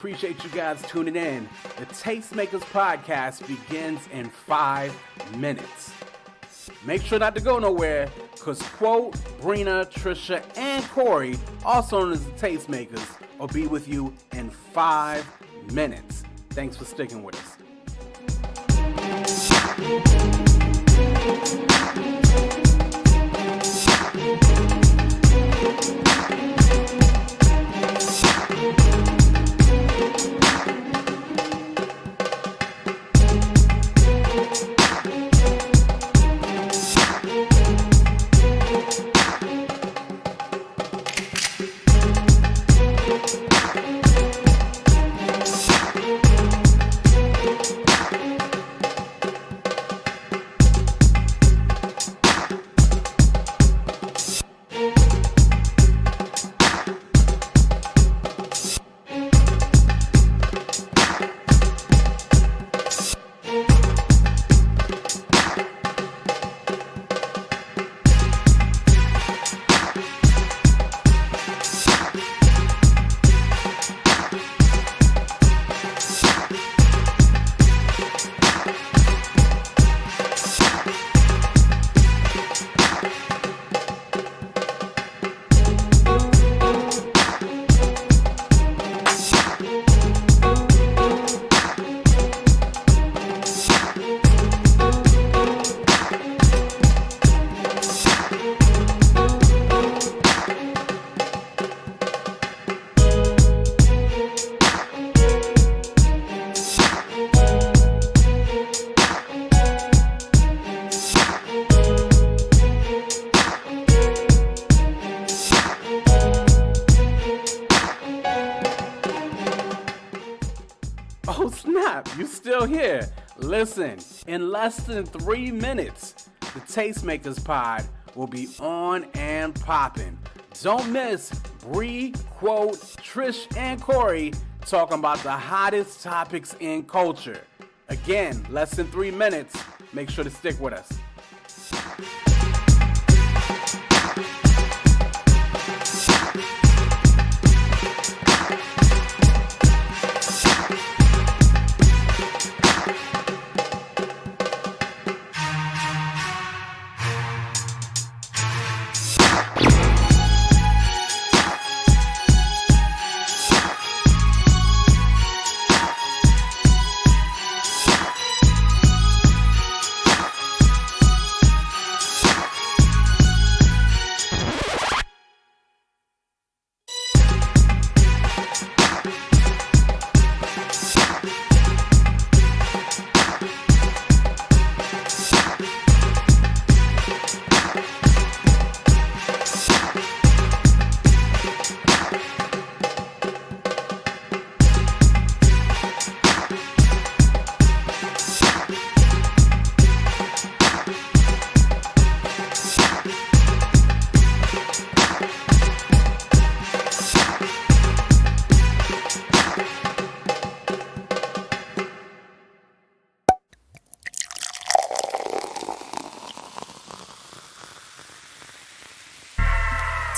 Appreciate you guys tuning in. The Tastemakers Podcast begins in 5 minutes. Make sure not to go nowhere, because Quote, Brina, Trisha, and Corey, also known as the Tastemakers, will be with you in 5 minutes. Thanks for sticking with us. Oh snap, you still here. Listen, in less than 3 minutes, the Tastemakers Pod will be on and popping. Don't miss Bree, Quote, Trish, and Corey talking about the hottest topics in culture. Again, less than 3 minutes. Make sure to stick with us.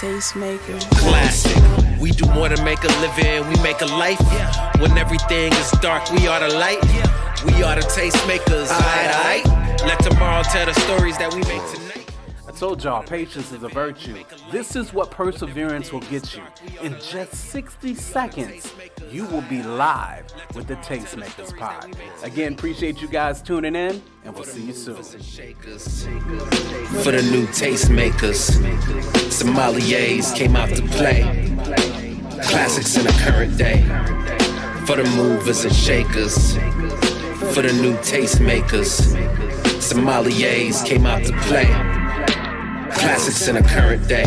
Tastemakers. Classic. We do more than make a living, we make a life. When everything is dark, we are the light. We are the tastemakers. Aight. Let tomorrow tell the stories that we make tonight. I told y'all, patience is a virtue. This is what perseverance will get you. In just 60 seconds, you will be live with the Tastemakers Pod. Again, appreciate you guys tuning in, and we'll see you soon. For the new tastemakers, sommeliers came out to play. Classics in the current day. For the movers and shakers, for the new tastemakers, sommeliers came out to play. Classics in the current day.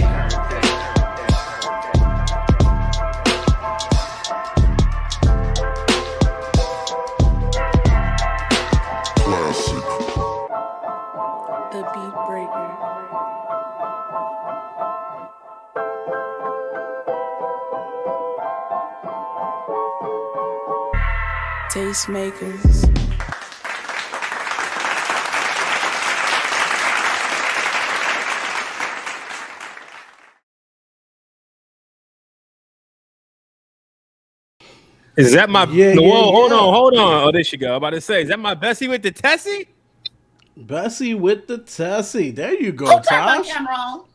The Beat Breaker. Tastemakers. Is that my? Yeah, Whoa, hold yeah. on. Oh, there she go. I'm about to say, is that my Bessie with the Tessie? Bessie with the Tessie. There you go, Don't turn my Tosh. camera on.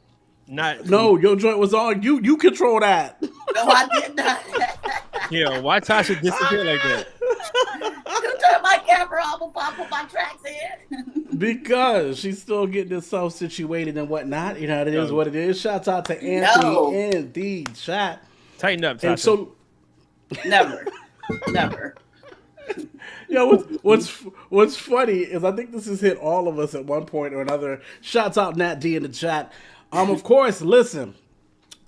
Not. No, your joint was on. You control that. No, I did not. Yeah, why Tasha disappear like that? You turn my camera off before I put my tracks in. Because she's still getting herself situated and whatnot. You know, it is what it is. Shouts out to Anthony No. in the chat. Tighten up, Tasha. And so, Never. Never. what's funny is I think this has hit all of us at one point or another. Shouts out Nat D in the chat. Of course, listen.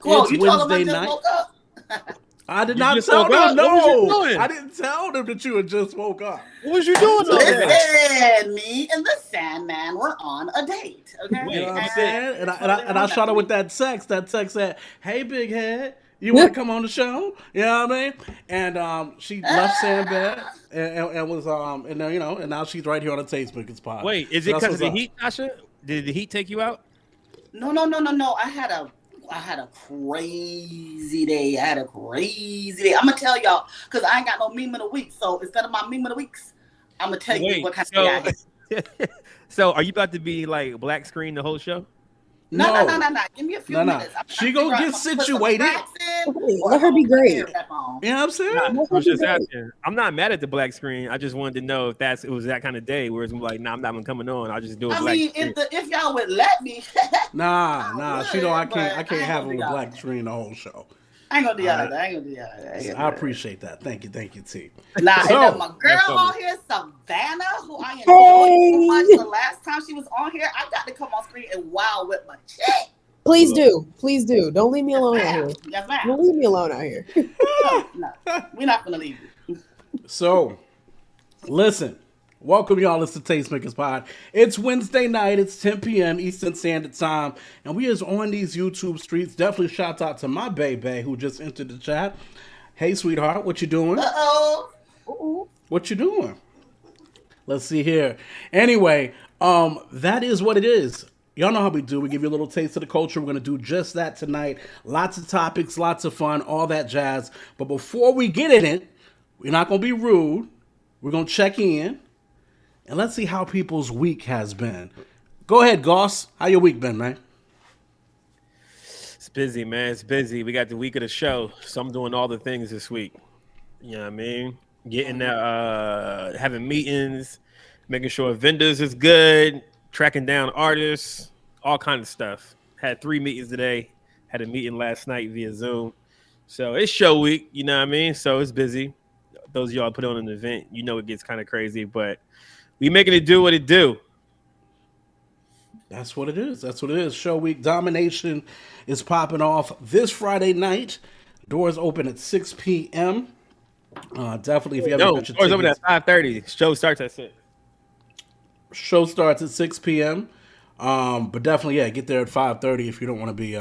Whoa, It's you told him I Wednesday just night. woke up? I did You not just tell woke up? them. What was you No, doing? I didn't tell them that you had just woke up. What was you doing all day? Listen, me and the Sandman were on a date. Okay, Wait, You know what I'm and- saying? And I shot her with that text. That text said, "Hey, big head, you want to come on the show?" You know what I mean? And she left Sandbed and was and then, and now she's right here on the Tastemakers Pod. Wait, is So it that's because of the what's up. heat, Tasha? Did the heat take you out? No. I had a crazy day. I'm gonna tell y'all because I ain't got no meme of the week. So instead of my meme of the weeks, I'm gonna tell you what kind of day I had. So are you about to be like black screen the whole show? No. Give me a few No. minutes. I'm She trying to gonna figure get out if I'm gonna put some situated. tracks in or Let her if be I'm gonna great. put my ear on. You know what I'm saying? I was just asking. I'm not mad at the black screen. I just wanted to know if it was that kind of day where it's like, nah, I'm not even coming on. I'll just do a I black mean, screen. if y'all would let me, Nah. She know I can't but have her gonna with do a y'all black that. screen the whole show. I ain't gonna do y'all Alright. that. I ain't gonna do y'all that. I appreciate that. Thank you, T. Nah, So- and then my girl That's on here, Savannah, who I enjoyed Hey. so much the last time she was on here. I got to come on screen and wow with my chick. Please do. Don't leave me alone out here. Yes, ma'am. Don't leave me alone out here. No, we're not gonna leave you. So, listen, welcome y'all. It's the Tastemakers Pod. It's Wednesday night. It's 10 p.m. Eastern Standard Time, and we is on these YouTube streets. Definitely shout out to my baby who just entered the chat. Hey, sweetheart, what you doing? Uh-oh. What you doing? Let's see here. Anyway, that is what it is. Y'all know how we do. We give you a little taste of the culture. We're going to do just that tonight. Lots of topics, lots of fun, all that jazz. But before we get in it, we're not going to be rude. We're going to check in. And let's see how people's week has been. Go ahead, Goss. How your week been, man? It's busy, man. It's busy. We got the week of the show, so I'm doing all the things this week. You know what I mean? Getting that, having meetings, making sure vendors is good, tracking down artists, all kind of stuff. Had 3 meetings today. Had a meeting last night via Zoom. So it's show week, you know what I mean? So it's busy. Those of y'all put on an event, you know it gets kind of crazy, but we making it do what it do. That's what it is. That's what it is. Show week domination is popping off this Friday night. Doors open at 6 p.m. Definitely, if you haven't got your Doors open tickets, at 5:30. Show starts at 6. show starts at 6 p.m. But definitely, yeah, get there at 5:30 if you don't want to be,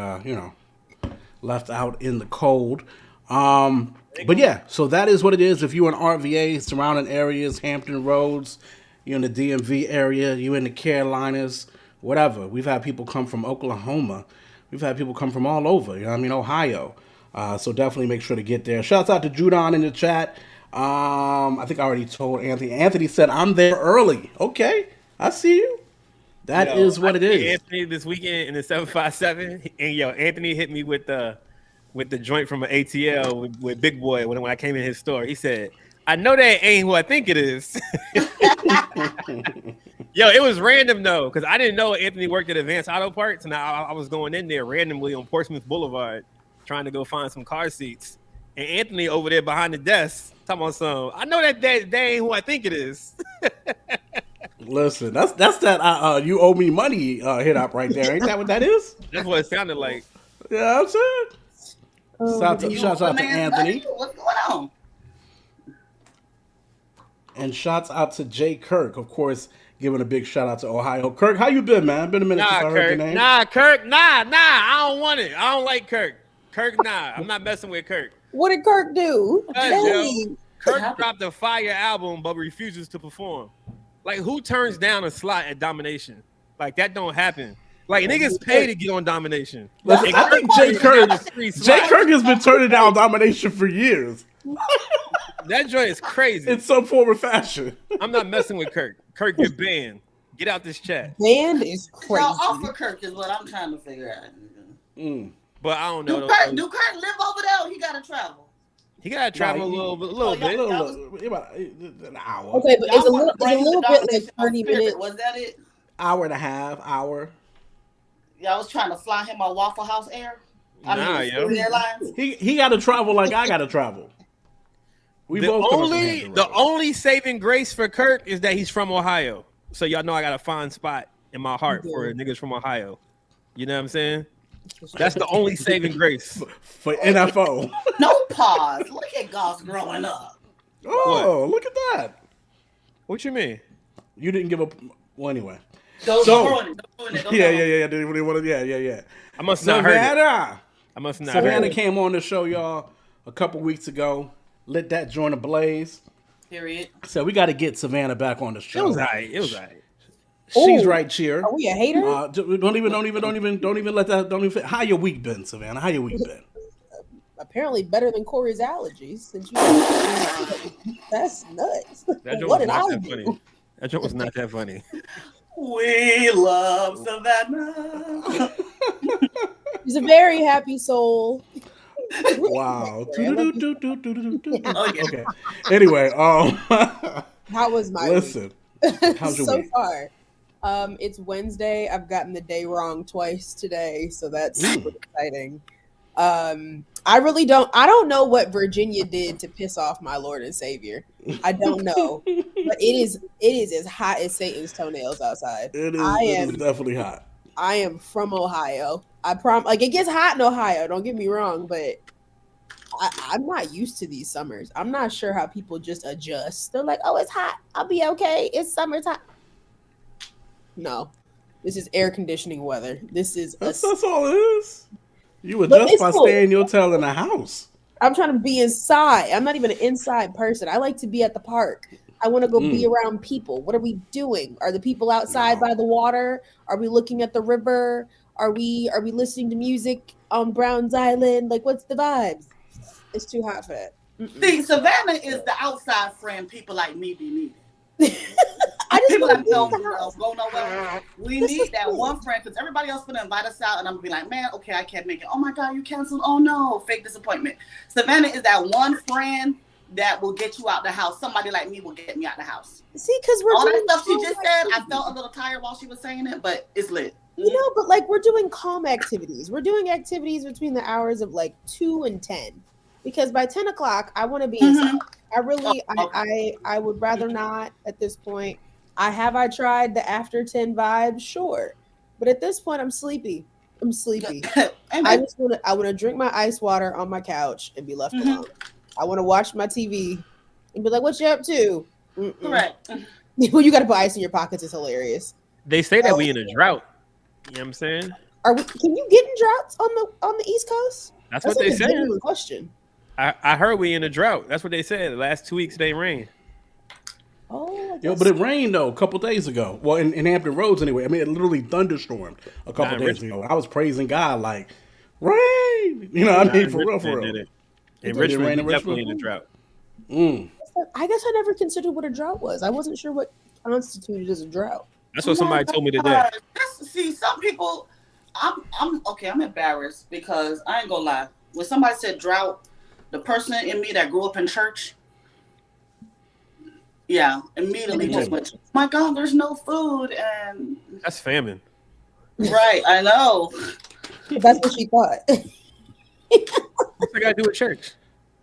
left out in the cold. But yeah, so that is what it is. If you're in RVA, surrounding areas, Hampton Roads, you're in the DMV area, you're in the Carolinas, whatever. We've had people come from Oklahoma. We've had people come from all over, you know what I mean, Ohio. So definitely make sure to get there. Shouts out to Judon in the chat. I think I already told Anthony. Anthony said, I'm there early. Okay, I see you. That is what it is. Anthony this weekend in the 757, and Anthony hit me with the joint from an ATL with Big Boy when I came in his store. He said, I know that ain't who I think it is. It was random though, because I didn't know Anthony worked at Advanced Auto Parts, and I was going in there randomly on Portsmouth Boulevard trying to go find some car seats. And Anthony over there behind the desk talking about some, I know that ain't who I think it is. Listen, that's that you owe me money hit up right there. Ain't that what that is? That's what it sounded like. Yeah, I'm saying. Shouts out to Anthony. What's going on? And shouts out to Jay Kirk, of course, giving a big shout out to Ohio. Kirk, how you been, man? Been a minute since I heard your name. Kirk, I don't want it. I don't like Kirk. Kirk, nah. I'm not messing with Kirk. What did Kirk do? Kirk dropped a fire album but refuses to perform. Like, who turns down a slot at Domination? Like, that don't happen. Like, niggas pay to get on Domination. Listen, I think Jay Kirk has been turning down Domination for years. That joint is crazy. in some form or fashion. I'm not messing with Kirk. Kirk, you're banned. Get out this chat. Band is crazy. Y'all offer Kirk is what I'm trying to figure out. But I don't know. Do Kirk live over there? Or he gotta travel. He gotta travel a little bit. About an hour. Okay, but it's a little bit like 30 minutes. Was that it? Hour and a half, hour. Y'all was trying to fly him on Waffle House Air? Airlines? He got to travel like I got to travel. The only saving grace for Kirk is that he's from Ohio. So y'all know I got a fine spot in my heart for niggas from Ohio. You know what I'm saying? That's the only saving grace for NFO. No pause. Look at Goss growing up. Oh, look at that. What you mean? You didn't give up. Well, anyway. Don't ruin it. Yeah. I must not heard it. I must not. Savannah came on the show, y'all, a couple weeks ago. Lit that joint ablaze. Period. So we got to get Savannah back on the show. It was all right. She's right, cheer. Are we a hater? Don't even let that. Don't even. How your week been, Savannah? How your week been? Apparently better than Corey's allergies. Since that's nuts. What did I do? That joke was not that funny. We love Savannah. He's a very happy soul. Wow. Okay. Anyway, how was my listen? Week? How's your so week? far? It's Wednesday. I've gotten the day wrong twice today, so that's super exciting. I don't know what Virginia did to piss off my Lord and Savior. I don't know, but it is as hot as Satan's toenails outside. It is definitely hot. I am from Ohio. I like it gets hot in Ohio. Don't get me wrong, but I'm not used to these summers. I'm not sure how people just adjust. They're like, "Oh, it's hot. I'll be okay. It's summertime." No, this is air conditioning weather. This is that's all it is. You adjust by staying in your tail in the house. I'm trying to be inside. I'm not even an inside person. I like to be at the park. I want to go be around people. What are we doing? Are the people outside by the water? Are we looking at the river? Are we listening to music on Browns Island? Like, what's the vibes? It's too hot for that. See, Savannah is the outside friend people like me be needing. I just people want that to don't go nowhere. We need that one friend because everybody else gonna invite us out, and I'm gonna be like, man, okay, I can't make it. Oh my God, you canceled. Oh no, fake disappointment. Savannah is that one friend that will get you out the house. Somebody like me will get me out the house. See, because we're all doing that stuff she just said. I felt a little tired while she was saying it, but it's lit. You know, but like we're doing calm activities. We're doing activities between the hours of like 2 and 10, because by 10 o'clock I want to be inside. I would rather not at this point. I tried the after 10 vibe, sure, but at this point I'm sleepy. I want to drink my ice water on my couch and be left alone. I want to watch my TV and be like, "What you up to?" Correct. You got to put ice in your pockets. It's hilarious. They say that we in a drought. You know what I'm saying? Can you get in droughts on the East Coast? That's what they said. Question. I heard we in a drought. That's what they said. The last 2 weeks they rain. Oh, but it rained though a couple days ago. Well, in Hampton Roads anyway. I mean, it literally thunderstormed a couple days ago. I was praising God like, rain. You know, I mean, for real. In Richmond, definitely in a drought. I guess I never considered what a drought was. I wasn't sure what constituted as a drought. That's what somebody told me today. See, some people, I'm embarrassed because I ain't gonna lie. When somebody said drought, the person in me that grew up in church, immediately just went, my God, there's no food. And that's famine. Right, I know. That's what she thought. What's I got to do with church?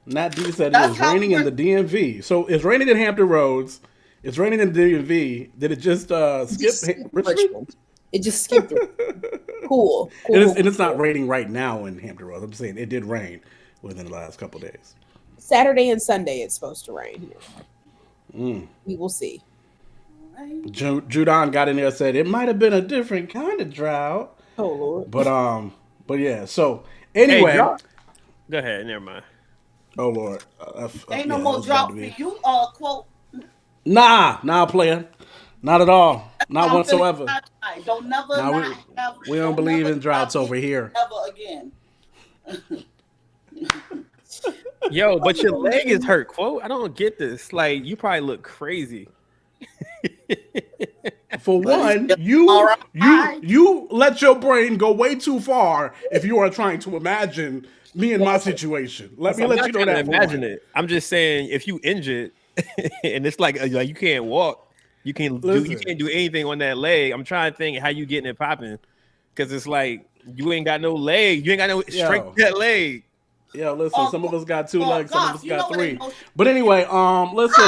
Nat D said it was raining in the DMV. So it's raining in Hampton Roads. It's raining in the DMV. Did it just skip Richmond? It just skipped. Cool. And it's not raining right now in Hampton Roads. I'm saying it did rain within the last couple of days. Saturday and Sunday it's supposed to rain here. We will see. Judon got in there and said it might have been a different kind of drought. Oh Lord. But yeah. So anyway, go ahead. Never mind. Oh Lord. Ain't no more drought for you. Quote. Nah, player. Not at all. Not whatsoever. Don't never. We don't believe in droughts over here. Ever again. Yo, but your leg is hurt, quote. I don't get this. Like, you probably look crazy. For one, you let your brain go way too far if you are trying to imagine me in my situation. Let me let you know that. Imagine it. I'm just saying, if you injured and it's like you can't walk, you can't do anything on that leg. I'm trying to think how you getting it popping, because it's like you ain't got no leg, you ain't got no strength to that leg. Yeah, listen. Some of us got two legs, some of us got three. But anyway, listen.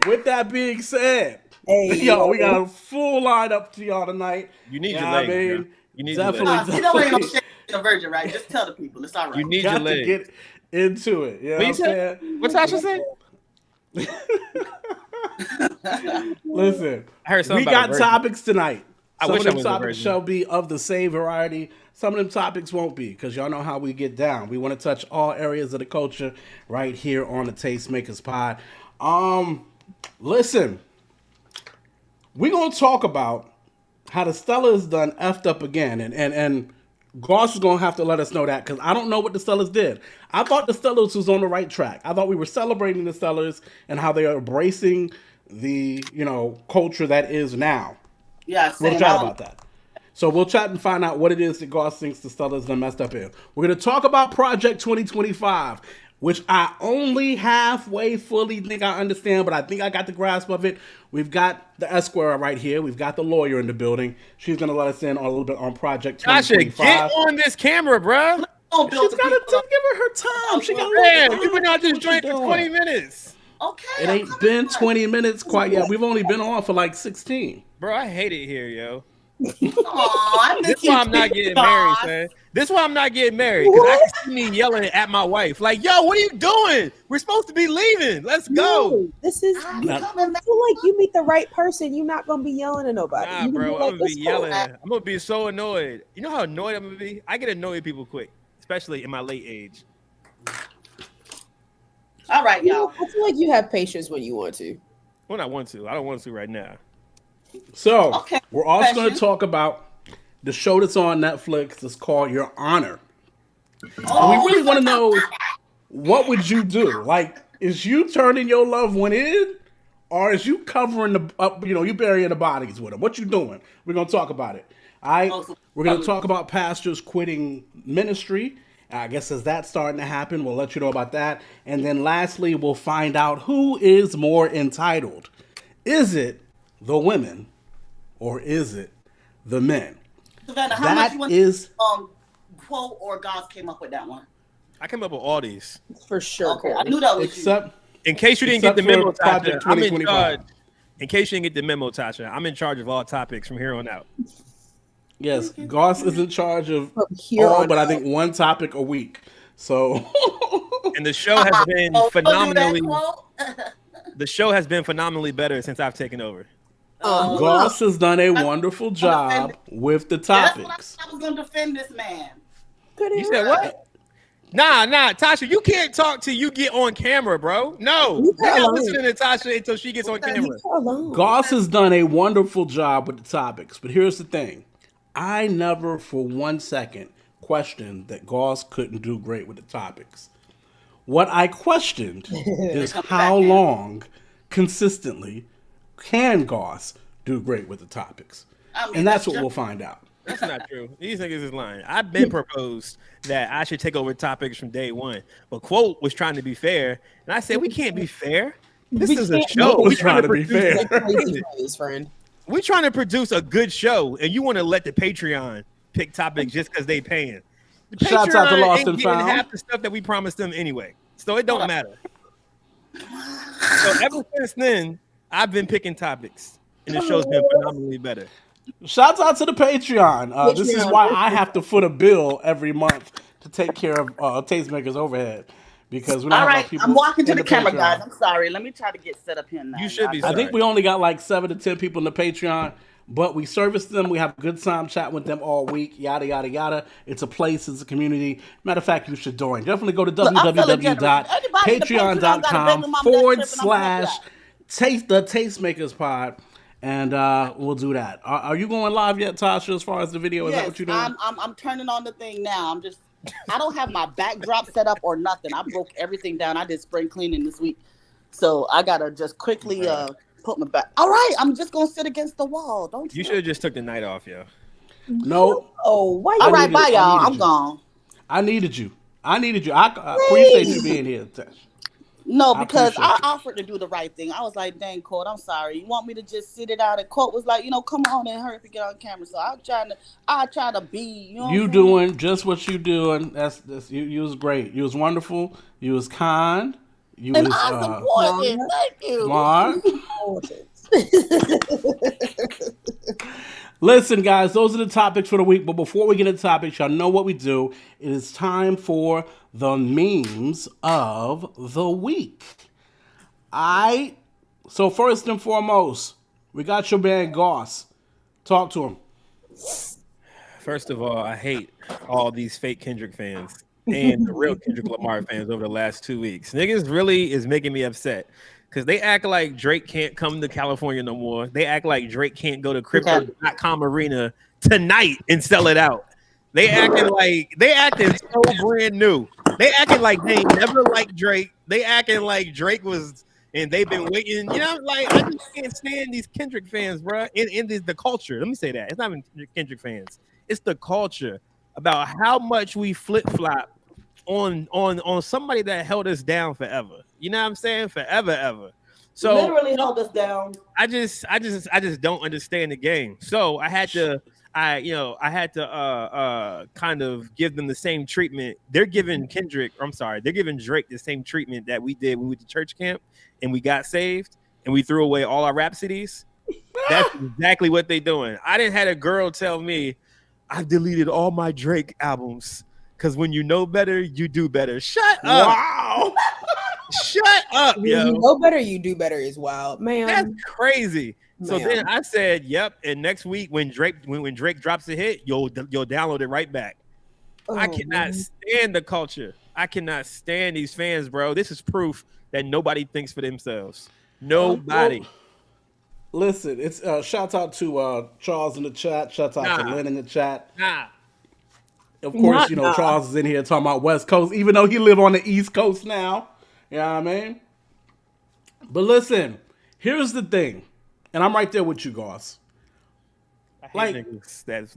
With that being said, yo, we got a full lineup to y'all tonight. You need your leg. You need definitely. You know, ain't no shit in a virgin, right? Just tell the people it's all right. You need your leg. To get into it. Yeah, you know what Tasha said? Listen, I heard we got topics tonight. Some of them topics shall shall be of the same variety. Some of them topics won't be, because y'all know how we get down. We want to touch all areas of the culture right here on the Tastemakers Pod. Listen, we're going to talk about how the Stellars done effed up again. And Goss is going to have to let us know that, because I don't know what the Stellars did. I thought the Stellars was on the right track. I thought we were celebrating the Stellars and how they are embracing the, culture that is now. Yeah, we'll chat about that. So we'll chat and find out what it is that Goss thinks the Stellars done messed up in. We're going to talk about Project 2025, which I only halfway fully think I understand, but I think I got the grasp of it. We've got the Esquire right here. We've got the lawyer in the building. She's going to let us in on a little bit on Project 2025. Tasha, get on this camera, bro. She's got to give her time. She got you've been out this joint for 20 minutes. Okay. It ain't been 20 minutes quite yet. We've only been on for like 16. Bro, I hate it here, yo. This is why I'm not getting married, man. This is why I'm not getting married, because I can see me yelling at my wife, like, yo, what are you doing? We're supposed to be leaving. Let's go. No, this is, I feel like you meet the right person, you're not going to be yelling at nobody. Nah, bro, I'm going to be yelling. I'm going to be so annoyed. You know how annoyed I'm going to be? I get annoyed with people quick, especially in my late age. All right, y'all. I feel like you have patience when you want to. When I want to. I don't want to right now. So, we're also going to talk about the show that's on Netflix. It's called Your Honor. And we really want to know, what would you do? Like, is you turning your loved one in, or is you covering the up? You burying the bodies with them? What you doing? We're going to talk about it. All right. We're going to talk about pastors quitting ministry. I guess as that's starting to happen, we'll let you know about that. And then lastly, we'll find out who is more entitled. Is it the women, or is it the men? Savannah, how much you want quote or Goss came up with that one? I came up with all these. For sure. Okay, I knew that was in case you didn't get the memo, Tasha, I'm in charge. In case you didn't get the memo, Tasha, I'm in charge of all topics from here on out. Yes, Goss is in charge of all, but I think one topic a week. So, and the show has been phenomenally. The show has been phenomenally better since I've taken over. Goss has done a wonderful job with the topics. I was going to defend this man. You said what? Nah, Tasha, you can't talk till you get on camera, bro. No, you're not listening to Tasha until she gets on camera. Goss has done a wonderful job with the topics, but here's the thing. I never for 1 second questioned that Goss couldn't do great with the topics. What I questioned is how long consistently can Goss do great with the topics? And that's what we'll find out. That's not true. These niggas is lying. I've been proposed that I should take over topics from day one. But Quote was trying to be fair. And I said, we can't be fair. This is a show. We're trying to be fair. We're trying to produce a good show, and you want to let the Patreon pick topics just because they paying. The Shouts out to Lost and Found. Half the stuff that we promised them anyway, so it don't matter. So ever since then, I've been picking topics, and the show's been phenomenally better. Shouts out to the Patreon. This is why I have to foot a bill every month to take care of Tastemakers overhead. Because we don't all have right, people I'm walking to the camera, Patreon. Guys. I'm sorry. Let me try to get set up here now. You should be sorry. I think we only got like 7 to 10 people in the Patreon, but we service them. We have a good time chatting with them all week. Yada, yada, yada. It's a place. It's a community. Matter of fact, you should join. Definitely go to www.patreon.com/the Tastemakers Pod and we'll do that. Are you going live yet, Tasha? As far as the video, is that what you're doing? I'm turning on the thing now. I don't have my backdrop set up or nothing. I broke everything down. I did spring cleaning this week, so I gotta just quickly put my back. All right, I'm just gonna sit against the wall. Don't you? You should have just took the night off, yo. No. Oh, why? All right, bye, y'all. I'm gone. I needed you. I appreciate you being here, Tash. No, because I offered to do the right thing. I was like, dang, Court, I'm sorry. You want me to just sit it out? And Court was like, come on and hurry up and get on camera. So I try to be, you doing just what you doing. That's you was great. You was wonderful. You was kind. You and was I support it. Thank you. Smart. Listen, guys, those are the topics for the week. But before we get into topics, y'all know what we do. It is time for the memes of the week. So first and foremost, we got your man Goss. Talk to him. First of all, I hate all these fake Kendrick fans and the real Kendrick Lamar fans over the last 2 weeks. Niggas really is making me upset. Because they act like Drake can't come to California no more. They act like Drake can't go to Crypto.com Arena tonight and sell it out. They acting so brand new. They acting like they ain't never liked Drake. They acting like Drake was, and they've been waiting. I just can't stand these Kendrick fans, bro. In the culture. Let me say that. It's not even Kendrick fans. It's the culture about how much we flip-flop on somebody that held us down forever. You know what I'm saying? Forever, ever. So literally held us down. I just don't understand the game. So I had to kind of give them the same treatment. They're giving they're giving Drake the same treatment that we did when we went to church camp and we got saved and we threw away all our Rhapsodies. That's exactly what they're doing. I didn't had a girl tell me I've deleted all my Drake albums because when you know better, you do better. Shut up. Wow. Shut up, yo. You know better, you do better is wild, man. That's crazy. So then I said, "Yep." And next week, when Drake drops a hit, you'll download it right back. I cannot stand the culture. I cannot stand these fans, bro. This is proof that nobody thinks for themselves. Nobody. Listen, it's shout out to Charles in the chat. Shout out to Lynn in the chat. Of course, Charles is in here talking about West Coast, even though he live on the East Coast now. You know what I mean? But listen, here's the thing, and I'm right there with you, Goss. Like,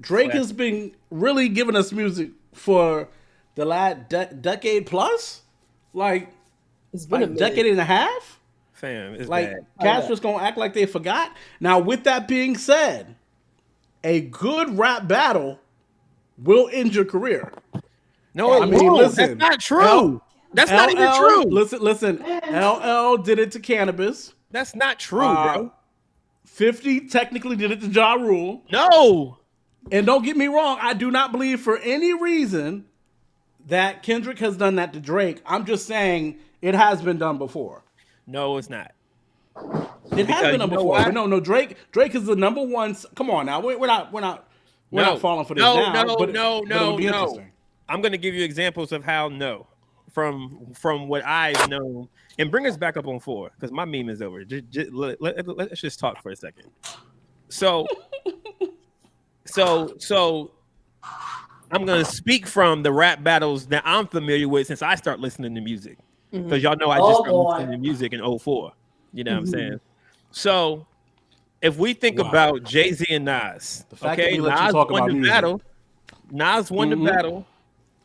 Drake has been really giving us music for the last decade plus. Like, it's been a decade and a half. Fam, it's like bad. cats just gonna act like they forgot. Now, with that being said, a good rap battle will end your career. No, I mean, listen, that's not true. That's not even true. Listen. LL did it to Cannabis. That's not true, bro. 50 technically did it to Ja Rule. No. And don't get me wrong, I do not believe for any reason that Kendrick has done that to Drake. I'm just saying it has been done before. No, it's not. It has been done before. But no, Drake is the number one. Come on now, we're not falling for this now. No. I'm going to give you examples of how from what I've known, and bring us back up on 4 because my meme is over. Let's just talk for a second. So I'm going to speak from the rap battles that I'm familiar with since I start listening to music. Because y'all know I just started listening to music in 2004. You know what I'm saying? So if we think about Jay-Z and Nas, Nas won the battle. Nas won the battle.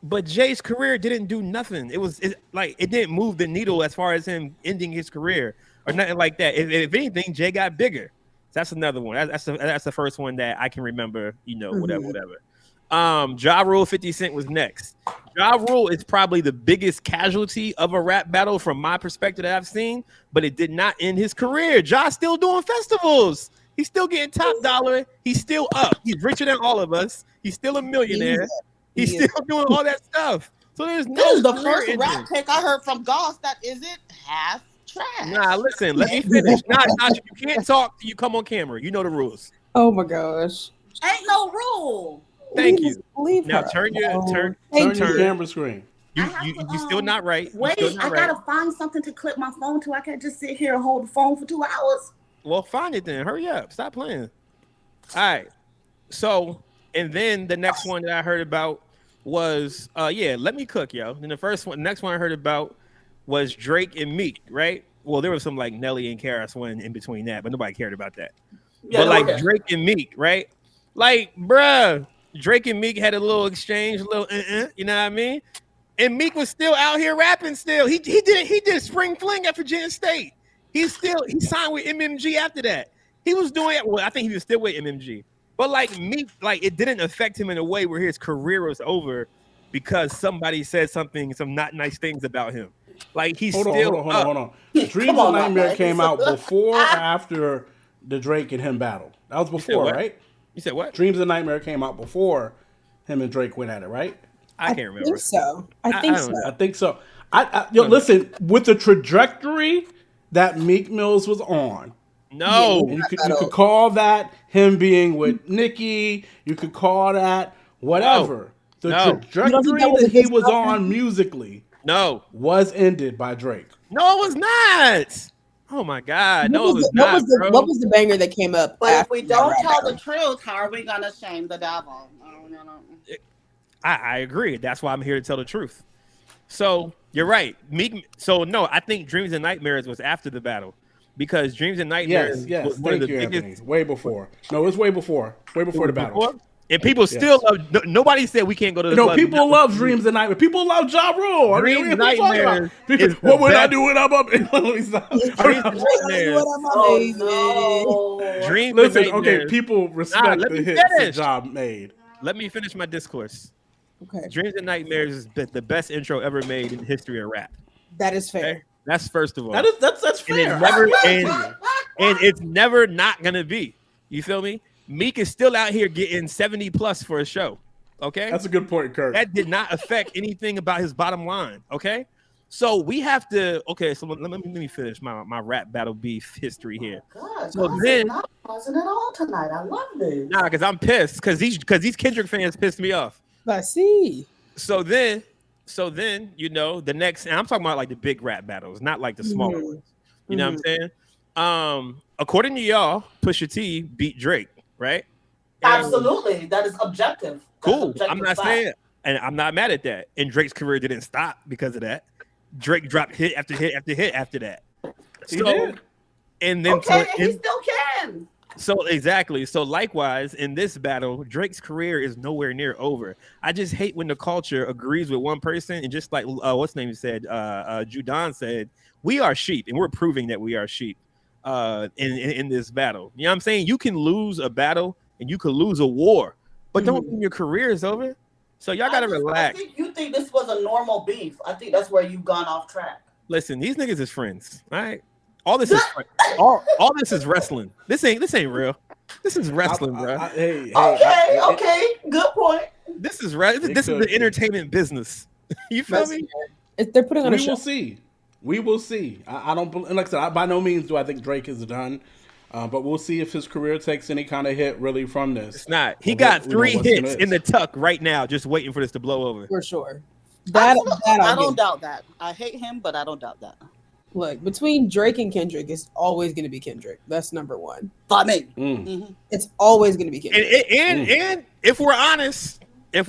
But Jay's career didn't do nothing. It didn't move the needle as far as him ending his career or nothing like that. If anything, Jay got bigger. That's another one. That's the first one that I can remember. Whatever. Ja Rule, 50 Cent was next. Ja Rule is probably the biggest casualty of a rap battle from my perspective that I've seen, but it did not end his career. Ja's still doing festivals. He's still getting top dollar. He's still up. He's richer than all of us. He's still a millionaire. He's still doing all that stuff. So there's no. This is the first rap take I heard from Goss that isn't half trash. Nah, listen, let me finish. Nah, you can't talk till you come on camera. You know the rules. Oh my gosh. Ain't no rule. Thank you. Leave now her. turn your camera screen. You still not right. Wait, I gotta find something to clip my phone to. I can't just sit here and hold the phone for 2 hours. Well, find it then. Hurry up. Stop playing. All right. So, and then the next one that I heard about was, Let Me Cook, yo. Then the next one I heard about was Drake and Meek, right? Well, there was some like Nelly and Karis one in between that, but nobody cared about that. Yeah, but like Drake and Meek, right? Like, bruh, Drake and Meek had a little exchange, a little, you know what I mean? And Meek was still out here rapping. Still, he did Spring Fling at Virginia State. He signed with MMG after that. He was doing it. Well, I think he was still with MMG. But like Meek, like it didn't affect him in a way where his career was over because somebody said some not nice things about him. Like he's hold on. Dreams and Nightmare came out before or after the Drake and him battle? That was before, right? You said what? Dreams and Nightmare came out before him and Drake went at it, right? I can't remember. I think so. Listen, with the trajectory that Meek Mills was on, you could call that him being with Nicki. You could call that whatever. The trajectory that he was on musically was ended by Drake. No, it was not. Oh my God. No, it was not. What was the banger that came up? But if we don't tell the truth, how are we going to shame the devil? I agree. That's why I'm here to tell the truth. So you're right. So no, I think Dreams and Nightmares was after the battle because Dreams and Nightmares was one of the biggest. Anthony. Way before. No, it's way before. Way before the battle. And people still love. Nobody said we can't go to the club. People love Dreams and Nightmares. People love Ja Rule. Dreams and Nightmares. What would I do when I'm up? Dreams and Nightmares. Dreams. Listen, okay. People respect the hits that Ja made. Let me finish my discourse. Okay. Dreams and Nightmares is the best intro ever made in the history of rap. That is fair. Okay? That's first of all. That's fair. And it's never not gonna be. You feel me? Meek is still out here getting 70 plus for a show. Okay. That's a good point, Kurt. That did not affect anything about his bottom line. Okay. So we have to. Okay. So let me finish my rap battle beef history here. God, so then, not pausing at all tonight. I love this. Nah, because I'm pissed because these Kendrick fans pissed me off. I see. So then, the next, and I'm talking about like the big rap battles, not like the smaller ones. You know what I'm saying? According to y'all, Pusha T beat Drake, right? Absolutely, that is objective. Cool. I'm not saying, and I'm not mad at that. And Drake's career didn't stop because of that. Drake dropped hit after hit after hit after that. He did. And then he still can. So exactly. So likewise, in this battle, Drake's career is nowhere near over. I just hate when the culture agrees with one person and just like what's name said, Judon said, we are sheep, and we're proving that we are sheep in this battle. You know what I'm saying? You can lose a battle and you can lose a war, but don't mean your career is over. So y'all gotta relax. I think you think this was a normal beef. I think that's where you've gone off track. Listen, these niggas is friends. All right. All this is all this is wrestling. This ain't real. This is wrestling, bro. Okay, good point. This is this is the entertainment business. You feel me? They're putting on a show. We will see. I don't, like I said, by no means do I think Drake is done. But we'll see if his career takes any kind of hit really from this. It's not. He got 3 hits in the tuck right now, just waiting for this to blow over. For sure. I don't doubt that. I hate him, but I don't doubt that. Look, between Drake and Kendrick, it's always going to be Kendrick. That's number one. It's always going to be Kendrick. And if we're honest, this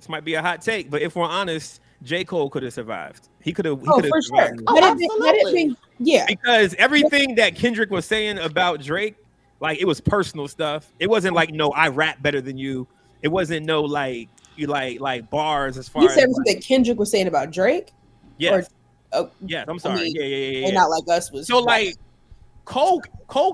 might be a hot take, but if we're honest, J. Cole could have survived. He could have. Oh, for sure. Yeah. Because everything that Kendrick was saying about Drake, like it was personal stuff. It wasn't like, no, I rap better than you. It wasn't no like you like bars as far. You said everything that Kendrick was saying about Drake. Yes. Yeah, I'm sorry. Yeah. And not like us was. So like, Cole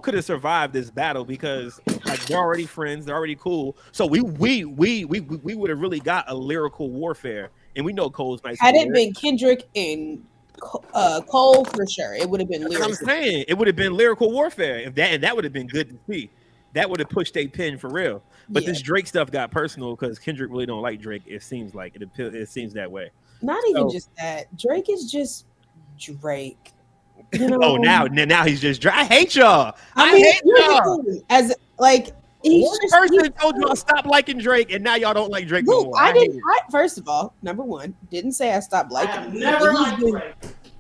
could have survived this battle because like they're already friends, they're already cool. So we would have really got a lyrical warfare, and we know Cole's nice. Had it been Kendrick and Cole, for sure, it would have been lyrical. I'm saying it would have been lyrical warfare, and that would have been good to see. That would have pushed a pin for real. But this Drake stuff got personal because Kendrick really don't like Drake. It seems like it seems that way. Not even just that. Drake is just Drake. You know? Oh, now he's just Drake. I hate y'all. I hate y'all. As like one person told y'all stop liking Drake, and now y'all don't like Drake no more. I didn't. First of all, number one, didn't say I stopped liking him. Never liked Drake.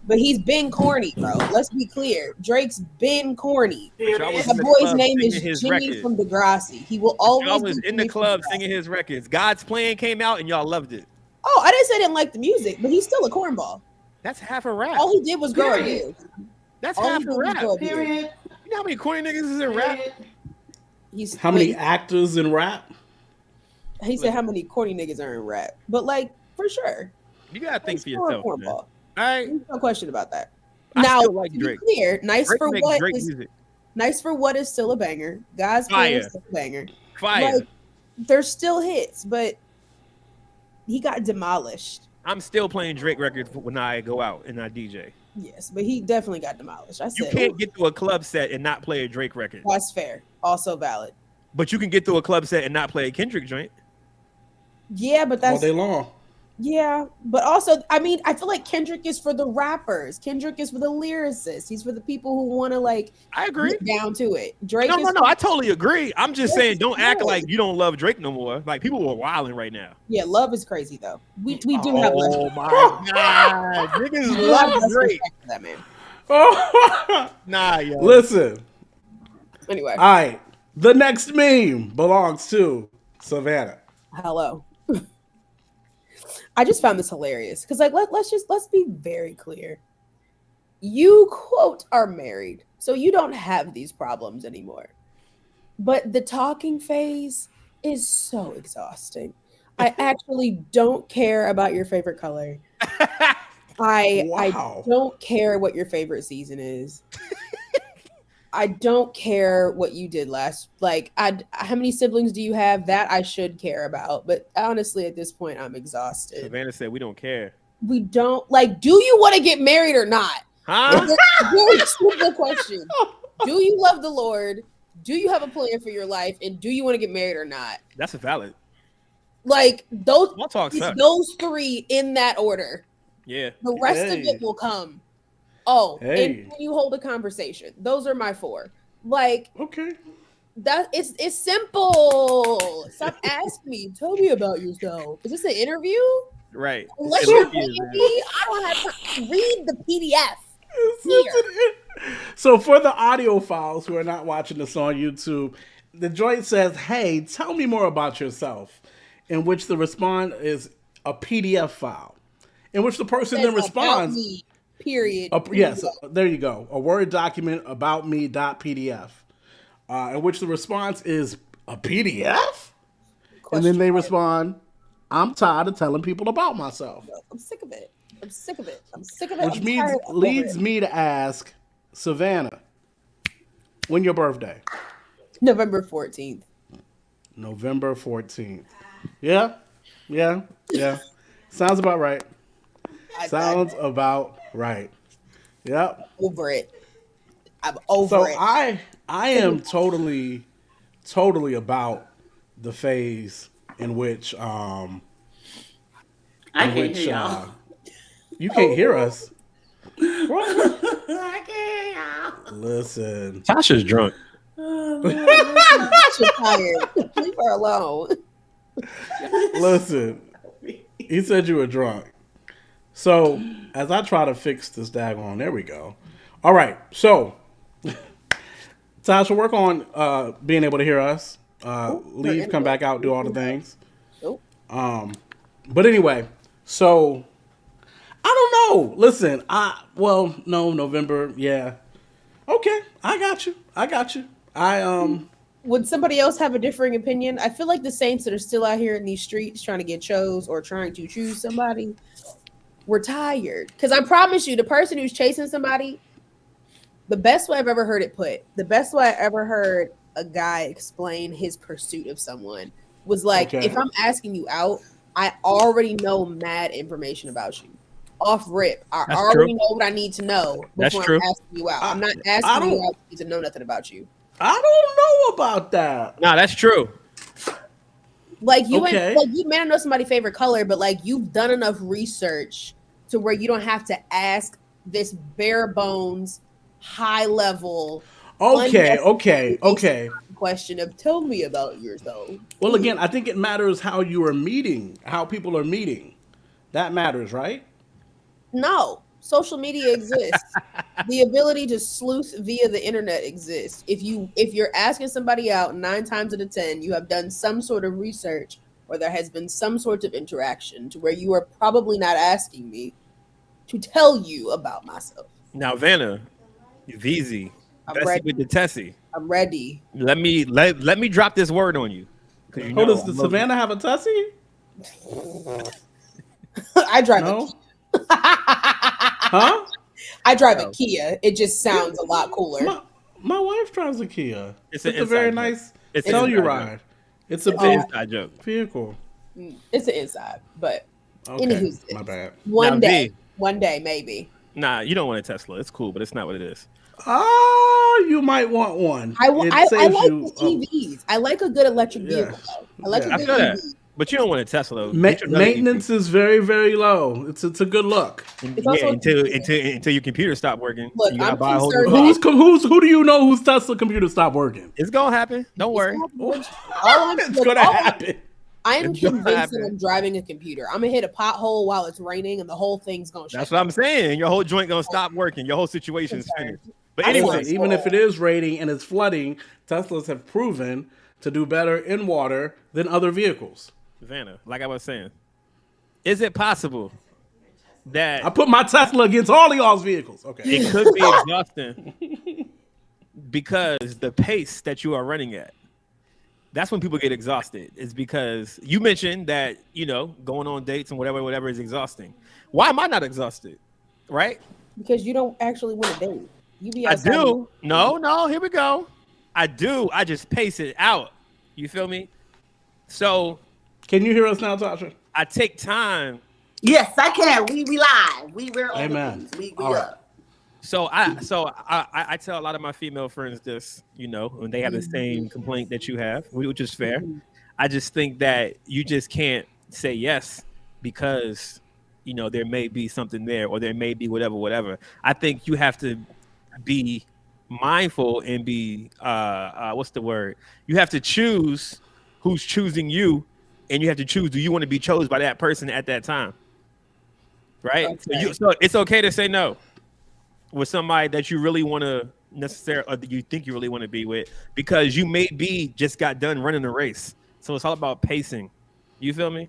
But he's been corny, bro. Let's be clear. Drake's been corny. The boy's name is Jimmy from Degrassi. He will always. Y'all was in the club singing his records. God's Plan came out and y'all loved it. Oh, I didn't say I didn't like the music, but he's still a cornball. That's half a rap. All he did was grow a beard. That's half a rap. Period. You know how many corny niggas is in rap? How many actors in rap? He said how many corny niggas are in rap, but like for sure. You gotta think for yourself. All right, no question about that. I now, still like Drake. Clear, nice Drake for what is music. Nice for what is still a banger. God's Plan is still a banger. Fire. Like, there's still hits, but he got demolished. I'm still playing Drake records when I go out and I DJ. Yes, but he definitely got demolished. I said you can't get to a club set and not play a Drake record. That's fair. Also valid. But you can get to a club set and not play a Kendrick joint. Yeah, but that's all day long. Yeah, but also, I mean, I feel like Kendrick is for the rappers. Kendrick is for the lyricists. He's for the people who want to like. I agree. Get down to it. Drake. No, I totally agree. I'm just saying, don't act like you don't love Drake no more. Like people are wilding right now. Yeah, love is crazy though. We do have love. Oh my god, niggas love Drake. That man. Nah, yo. Listen. Anyway. All right. The next meme belongs to Savannah. Hello. I just found this hilarious because, like, let's be very clear. You quote are married, so you don't have these problems anymore. But the talking phase is so exhausting. I actually don't care about your favorite color. I don't care what your favorite season is. I don't care what you did last. Like, how many siblings do you have? That I should care about. But honestly, at this point, I'm exhausted. Savannah said we don't care. We don't like. Do you want to get married or not? Huh? It's a very simple question. Do you love the Lord? Do you have a plan for your life? And do you want to get married or not? That's a valid. Like those three in that order. Yeah. The rest of it will come. Oh, and you hold a conversation. Those are my four. Like, okay, that it's simple. Stop asking me. Tell me about yourself. Is this an interview? Right. Unless you're paying me, I don't have to read the PDF. So for the audio files who are not watching this on YouTube, the joint says, "Hey, tell me more about yourself," in which the response is a PDF file, in which the person then responds. Period. Yes, there you go. A Word document about me.pdf, in which the response is a PDF? And then they respond, "I'm tired of telling people about myself." I'm sick of it. Which leads me to ask, Savannah, when your birthday? November 14th. November 14th. Yeah. Sounds about right. Sounds about right. Yep. Over it. I'm over it. So I am totally about the phase in which I can't hear y'all. You can't hear us. I can't hear y'all. Listen. Tasha's drunk. She's tired. Leave her alone. Listen. He said you were drunk. So, as I try to fix this daggone, there we go. All right, so Tasha, work on being able to hear us. Leave, come back out, do all the things. But anyway, so I don't know. Listen, November, yeah. Okay, I got you. Would somebody else have a differing opinion? I feel like the saints that are still out here in these streets trying to get chose or trying to choose somebody, we're tired. Because I promise you, the person who's chasing somebody, the best way I've ever heard it put, the best way I ever heard a guy explain his pursuit of someone was like, if I'm asking you out, I already know mad information about you. Off rip. I already know what I need to know before I'm asking you out. I'm not asking you out to know nothing about you. I don't know about that. Nah, that's true. Like you may not know somebody's favorite color, but like you've done enough research to where you don't have to ask this bare bones, high level. Okay. Question of tell me about yourself. Well, again, I think it matters how you are meeting, how people are meeting. That matters, right? No. Social media exists. The ability to sleuth via the internet exists. If you're asking somebody out, 9 times out of 10, you have done some sort of research, or there has been some sort of interaction to where you are probably not asking me to tell you about myself. Now, Vanna, Veezy, Bessie with the Tessie. I'm ready. Let me drop this word on you. Does Savannah have a Tessie? I drive no? a Kia. Huh? I drive a Kia. It just sounds a lot cooler. My wife drives a Kia. It's a very nice it's Telluride. It's a big inside joke. Vehicle. It's an inside, but okay. My bad. One day, maybe. Nah, you don't want a Tesla. It's cool, but it's not what it is. Oh, you might want one. I like the EVs. I like a good electric vehicle. I like a good EV. But you don't want a Tesla. Maintenance is very, very low. It's a good look. Until your computer stop working. Look, you gotta buy a whole who do you know whose Tesla computer stopped working? It's gonna happen. Don't worry. It's gonna happen. I am convinced that I'm driving a computer. I'm gonna hit a pothole while it's raining, and the whole thing's gonna shut. That's what I'm saying. Your whole joint gonna stop working. Your whole situation's finished. But anyway, even if it is raining and it's flooding, Teslas have proven to do better in water than other vehicles. Vanna, like I was saying, is it possible that I put my Tesla against all of y'all's vehicles? Okay, it could be exhausting because the pace that you are running at. That's when people get exhausted. Is because you mentioned that going on dates and whatever is exhausting. Why am I not exhausted? Right? Because you don't actually want to date. You be I do. No. Here we go. I do. I just pace it out. You feel me? So. Can you hear us now, Tasha? I take time. Yes, I can. We live. We're on. Amen. We all right. up. So I tell a lot of my female friends this, when they have the same complaint that you have, which is fair. I just think that you just can't say yes because there may be something there or there may be whatever. I think you have to be mindful and be what's the word? You have to choose who's choosing you. And you have to choose, do you want to be chosen by that person at that time? Right? Okay. So it's okay to say no with somebody that you really want to necessarily, or that you think you really want to be with, because you may be just got done running a race. So it's all about pacing. You feel me?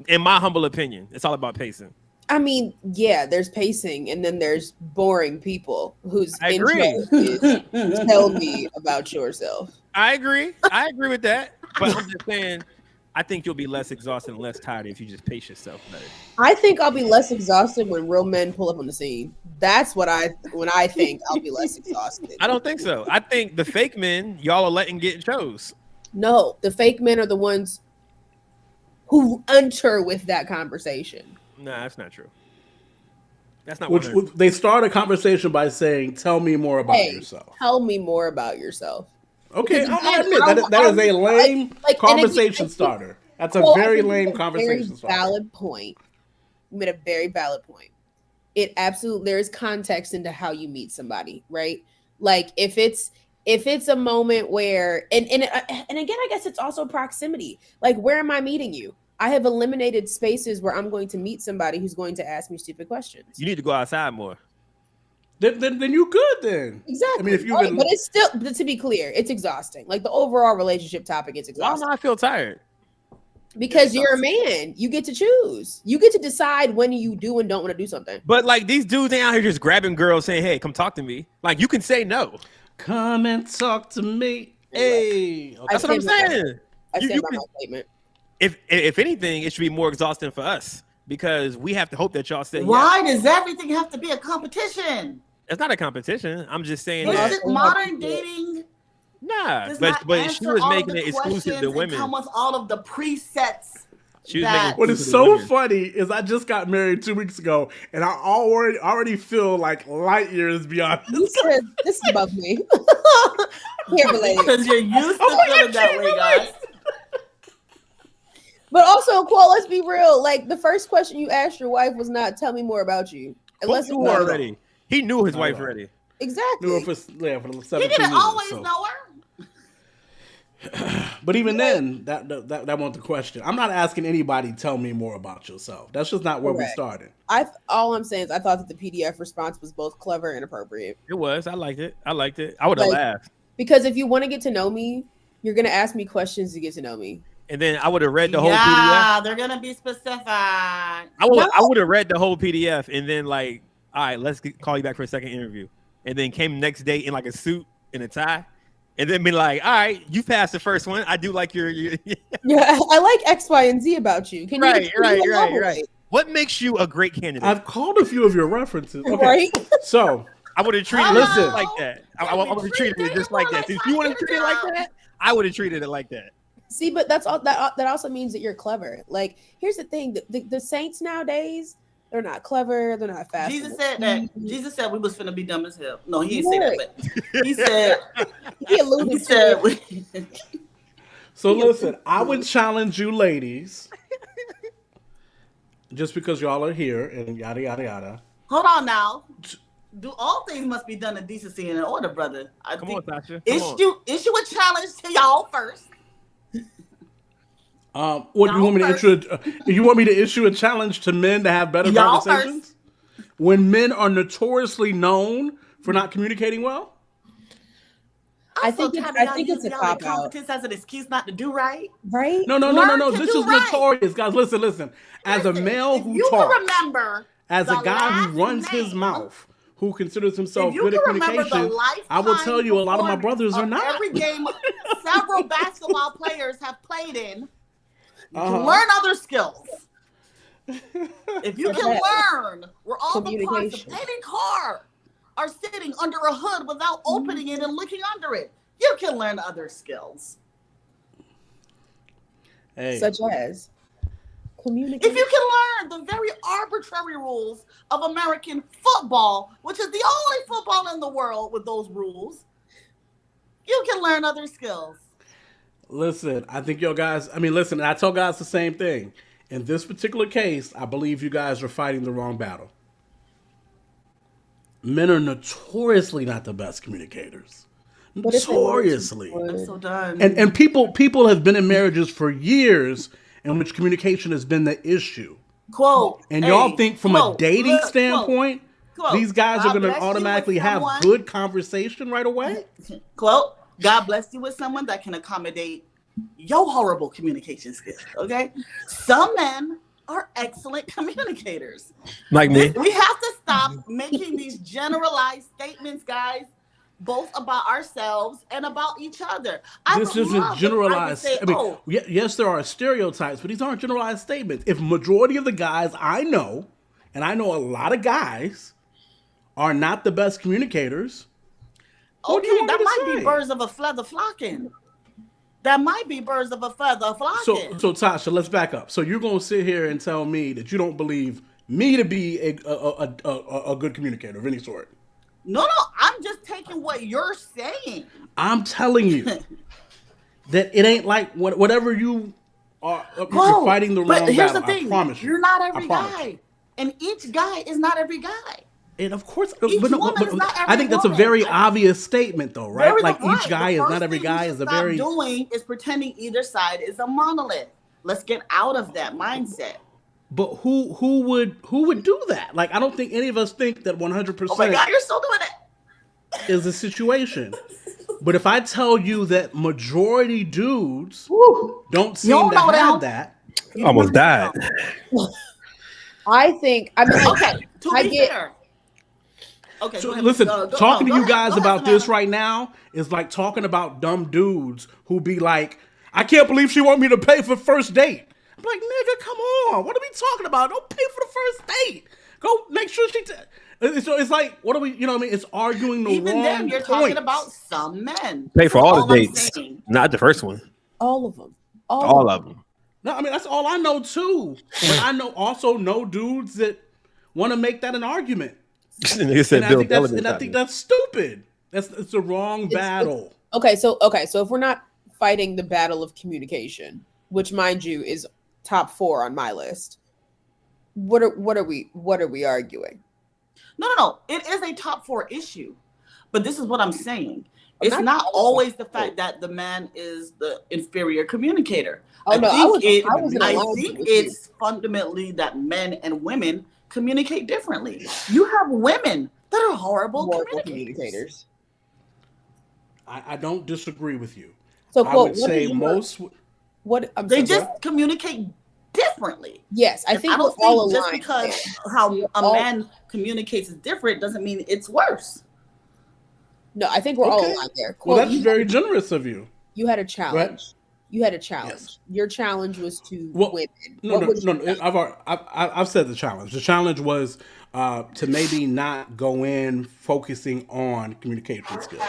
In my humble opinion, it's all about pacing. I mean, yeah, there's pacing, and then there's boring people whose intro is tell me about yourself. I agree with that. But I'm just saying, I think you'll be less exhausted and less tired if you just pace yourself better. I think I'll be less exhausted when real men pull up on the scene. That's when I think I'll be less exhausted. I don't think so. I think the fake men y'all are letting get chose. No, the fake men are the ones who enter with that conversation. Nah, that's not true. That's not which they start a conversation by saying, "Tell me more about yourself." Tell me more about yourself. Okay, I admit that is a lame conversation starter. That's a very lame conversation starter. Valid point. You made a very valid point. There is context into how you meet somebody, right? Like if it's a moment where and again, I guess it's also proximity. Like, where am I meeting you? I have eliminated spaces where I'm going to meet somebody who's going to ask me stupid questions. You need to go outside more. Then you good then. Exactly. I mean, if you but it's still, but to be clear, it's exhausting. Like the overall relationship topic is exhausting. Why do I feel tired? Because you're a man. You get to choose. You get to decide when you do and don't want to do something. But like these dudes ain't out here just grabbing girls saying, "Hey, come talk to me." Like you can say no. Come and talk to me. Hey. Okay. That's what I'm saying. I stand by my statement. If anything, it should be more exhausting for us because we have to hope that y'all say Why does everything have to be a competition? It's not a competition. I'm just saying is it modern dating? Nah, but she was making it exclusive to women. Come with all of the presets. What is so funny is I just got married 2 weeks ago, and I already feel like light years beyond this. This is above me. Because you're used to feeling that way, guys. But also, Qual, let's be real. Like the first question you asked your wife was not, "Tell me more about you." Unless he knew her already. He knew his wife already. Exactly. Knew her for 17 He didn't years, always know her. But even then, that wasn't the question. I'm not asking anybody tell me more about yourself. That's just not where we started. All I'm saying is I thought that the PDF response was both clever and appropriate. It was. I liked it. I would have laughed. Because if you want to get to know me, you're gonna ask me questions to get to know me. And then I would have read the whole PDF. Yeah, they're gonna be specific. I would have read the whole PDF and then like, all right, let's call you back for a second interview. And then came next day in like a suit and a tie. And then be like, all right, you passed the first one. I do like your Yeah, I like X, Y, and Z about you. Can you right. What makes you a great candidate? I've called a few of your references. Okay. Right? So I would have treated it like that. I would have treated it just like that. If you want to treat it like that, I would have treated it like that. See, but that's all. That also means that you're clever. Like, here's the thing: the saints nowadays, they're not clever. They're not fast. Jesus said we was finna be dumb as hell. No, he didn't say that, but he said he alluded to it. So listen, I would challenge you, ladies, just because y'all are here and yada yada yada. Hold on now. Do all things must be done in decency and in order, brother? Come on, Tasha. Issue a challenge to y'all first. What you want me to issue? You want me to issue a challenge to men to have better conversations when men are notoriously known for not communicating well? I think it's a cop out. Competence as an excuse not to do right. Right? No. This is notorious, guys. Listen. As a male who talks, remember, as a guy who runs his mouth, who considers himself good at communication, I will tell you a lot of my brothers are not. Every game several basketball players have played in. You can learn other skills. If you can learn where all the parts of any car are sitting under a hood without opening it and looking under it, you can learn other skills. Such as communication. If you can learn the very arbitrary rules of American football, which is the only football in the world with those rules, you can learn other skills. Listen, I think I tell guys the same thing. In this particular case, I believe you guys are fighting the wrong battle. Men are notoriously not the best communicators. Notoriously. I'm so done. And people have been in marriages for years in which communication has been the issue. Quote. And y'all think from a dating standpoint, these guys are going to automatically have good conversation right away? Quote. God bless you with someone that can accommodate your horrible communication skills, okay? Some men are excellent communicators. Like me. We have to stop making these generalized statements, guys, both about ourselves and about each other. This isn't generalized. Yes, there are stereotypes, but these aren't generalized statements. If majority of the guys I know, and I know a lot of guys, are not the best communicators, okay, that might be birds of a feather flocking. That might be birds of a feather flocking. So Tasha, let's back up. So you're going to sit here and tell me that you don't believe me to be a good communicator of any sort? No, I'm just taking what you're saying. I'm telling you that it ain't like whatever you are. You're fighting the wrong battle. But here's the thing: I promise you're not every guy, and each guy is not every guy. And of course, but I think that's a very obvious statement, though, right? Each guy is not every guy is a very. Doing is pretending either side is a monolith. Let's get out of that mindset. But who would do that? Like, I don't think any of us think that 100%. Oh my God, you're still doing it. Is a situation. But if I tell you that majority dudes don't seem to have that, almost died. I think. I mean, okay. To be fair. Okay, so listen, talking to you guys about this right now is like talking about dumb dudes who be like, I can't believe she want me to pay for first date. I'm like, nigga, come on. What are we talking about? Don't pay for the first date. Go make sure so it's like, what are we, you know what I mean? It's arguing the Even wrong then, you're points. talking about some men. Pay for all the dates, not the first one. All of them. All of them. No, I mean, that's all I know too. But I also know dudes that want to make that an argument. And I think that's stupid. It's the wrong battle. Okay, so if we're not fighting the battle of communication, which mind you is top 4 on my list, what are we arguing? No. It is a top 4 issue. But this is what I'm saying. It's not always the fact that the man is the inferior communicator. Oh, I think it's fundamentally that men and women communicate differently. You have women that are horrible communicators. I don't disagree with you. So, I would say most. They just communicate differently. Yes, I think don't we're all think aligned. Just because how a man communicates is different doesn't mean it's worse. No, I think we're all aligned there. Well, that's very generous of you. You had a challenge. Right? You had a challenge. Yes. Your challenge was to women. No. I've said the challenge. The challenge was to maybe not go in focusing on communication skills.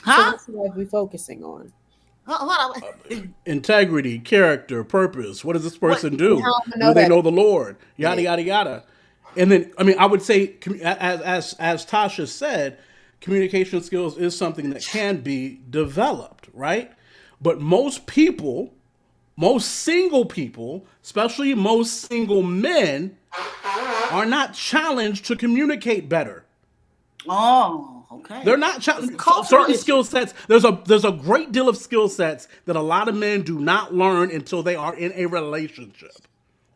Huh? So what should I be focusing on? Integrity, character, purpose. What does this person do? Do they know the Lord? Yada yada yada. And then, I mean, I would say, as Tasha said, communication skills is something that can be developed, right? But most people, most single people, especially most single men, are not challenged to communicate better. Oh, okay. They're not challenged. Certain skill sets. There's a great deal of skill sets that a lot of men do not learn until they are in a relationship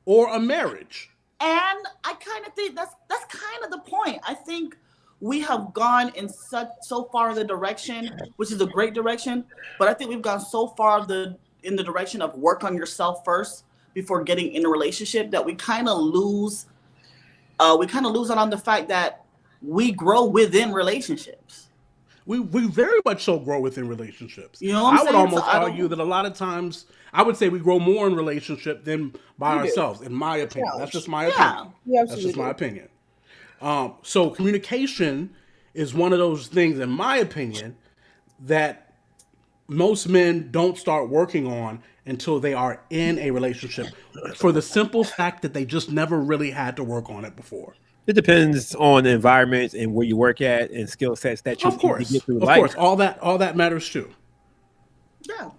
or a marriage. And I kind of think that's kind of the point. I think we have gone in so far in the direction, which is a great direction, but I think we've gone so far in the direction of work on yourself first before getting in a relationship that we kind of lose out on the fact that we grow within relationships. We very much so grow within relationships. You know what I'm saying? I would almost argue that a lot of times, I would say we grow more in relationship than by ourselves, in my opinion. That's just my opinion. That's just my opinion. So communication is one of those things, in my opinion, that most men don't start working on until they are in a relationship, for the simple fact that they just never really had to work on it before. It depends on the environment and where you work at and skill sets that you need to get through life. Of course, all that matters too. Yeah.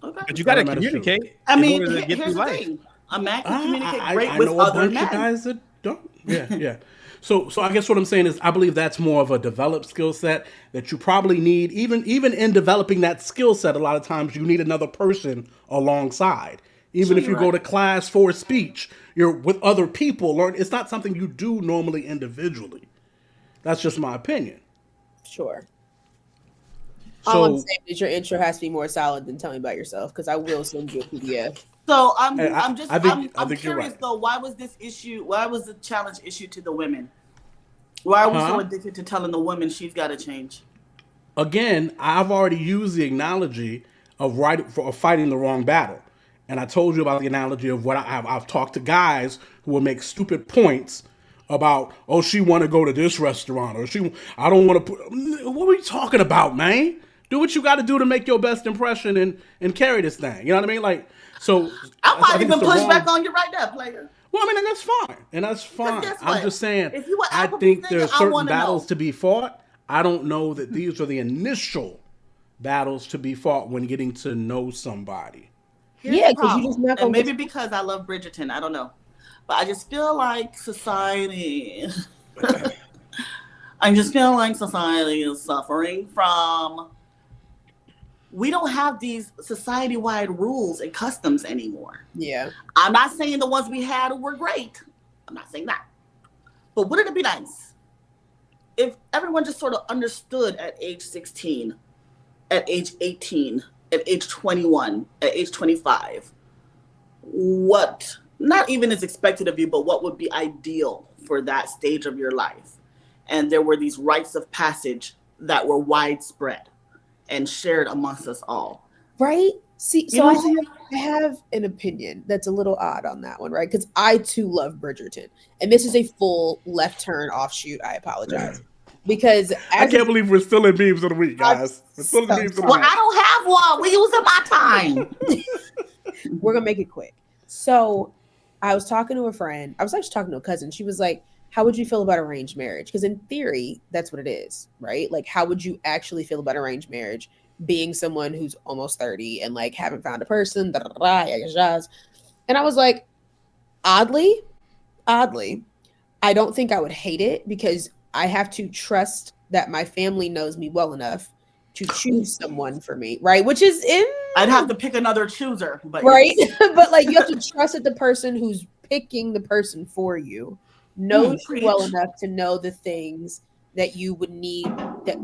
Okay. But you got to communicate. I mean, to get here's through the life. thing. A man can communicate great I with know other a bunch men. of guys that don't. Yeah. So I guess what I'm saying is I believe that's more of a developed skill set that you probably need. Even in developing that skill set, a lot of times you need another person alongside. Even if you go to class for speech, you're with other people. It's not something you do normally individually. That's just my opinion. Sure. So, all I'm saying is your intro has to be more solid than telling me about yourself, because I will send you a PDF. So I'm curious though, why was the challenge issue to the women? Why are we so addicted to telling the women she's got to change? Again, I've already used the analogy of fighting the wrong battle. And I told you about the analogy of what I've talked to guys who will make stupid points about, oh, she want to go to this restaurant, or I don't want to put. What are we talking about, man? Do what you got to do to make your best impression and carry this thing. You know what I mean? Like, so I might even push back on you right there, player. Well, I mean, and that's fine. I'm just saying, I think think there are certain battles to be fought. I don't know that these are the initial battles to be fought when getting to know somebody. Because you just not gonna. And maybe because I love Bridgerton, I don't know, but I just feel like society. I just feel like society is suffering from. We don't have these society-wide rules and customs anymore. Yeah. I'm not saying the ones we had were great. I'm not saying that. But wouldn't it be nice if everyone just sort of understood at age 16, at age 18, at age 21, at age 25, what not even is expected of you, but what would be ideal for that stage of your life? And there were these rites of passage that were widespread and shared amongst us all. Right? See, so I have an opinion that's a little odd on that one, right? Because I too love Bridgerton. And this is a full left turn offshoot. I apologize. Because I can't believe we're still in memes of the week, guys. We're still in memes of the week. Well, I don't have one. We're using my time. We're going to make it quick. So I was talking to a friend. I was actually talking to a cousin. She was like, how would you feel about arranged marriage? Because in theory, that's what it is, right? Like, how would you actually feel about arranged marriage? Being someone who's almost 30 and like haven't found a person. And I was like, oddly, I don't think I would hate it, because I have to trust that my family knows me well enough to choose someone for me, right? Which is I'd have to pick another chooser, but right. Yes. But like you have to trust that the person who's picking the person for you knows you well enough to know the things that you would need. That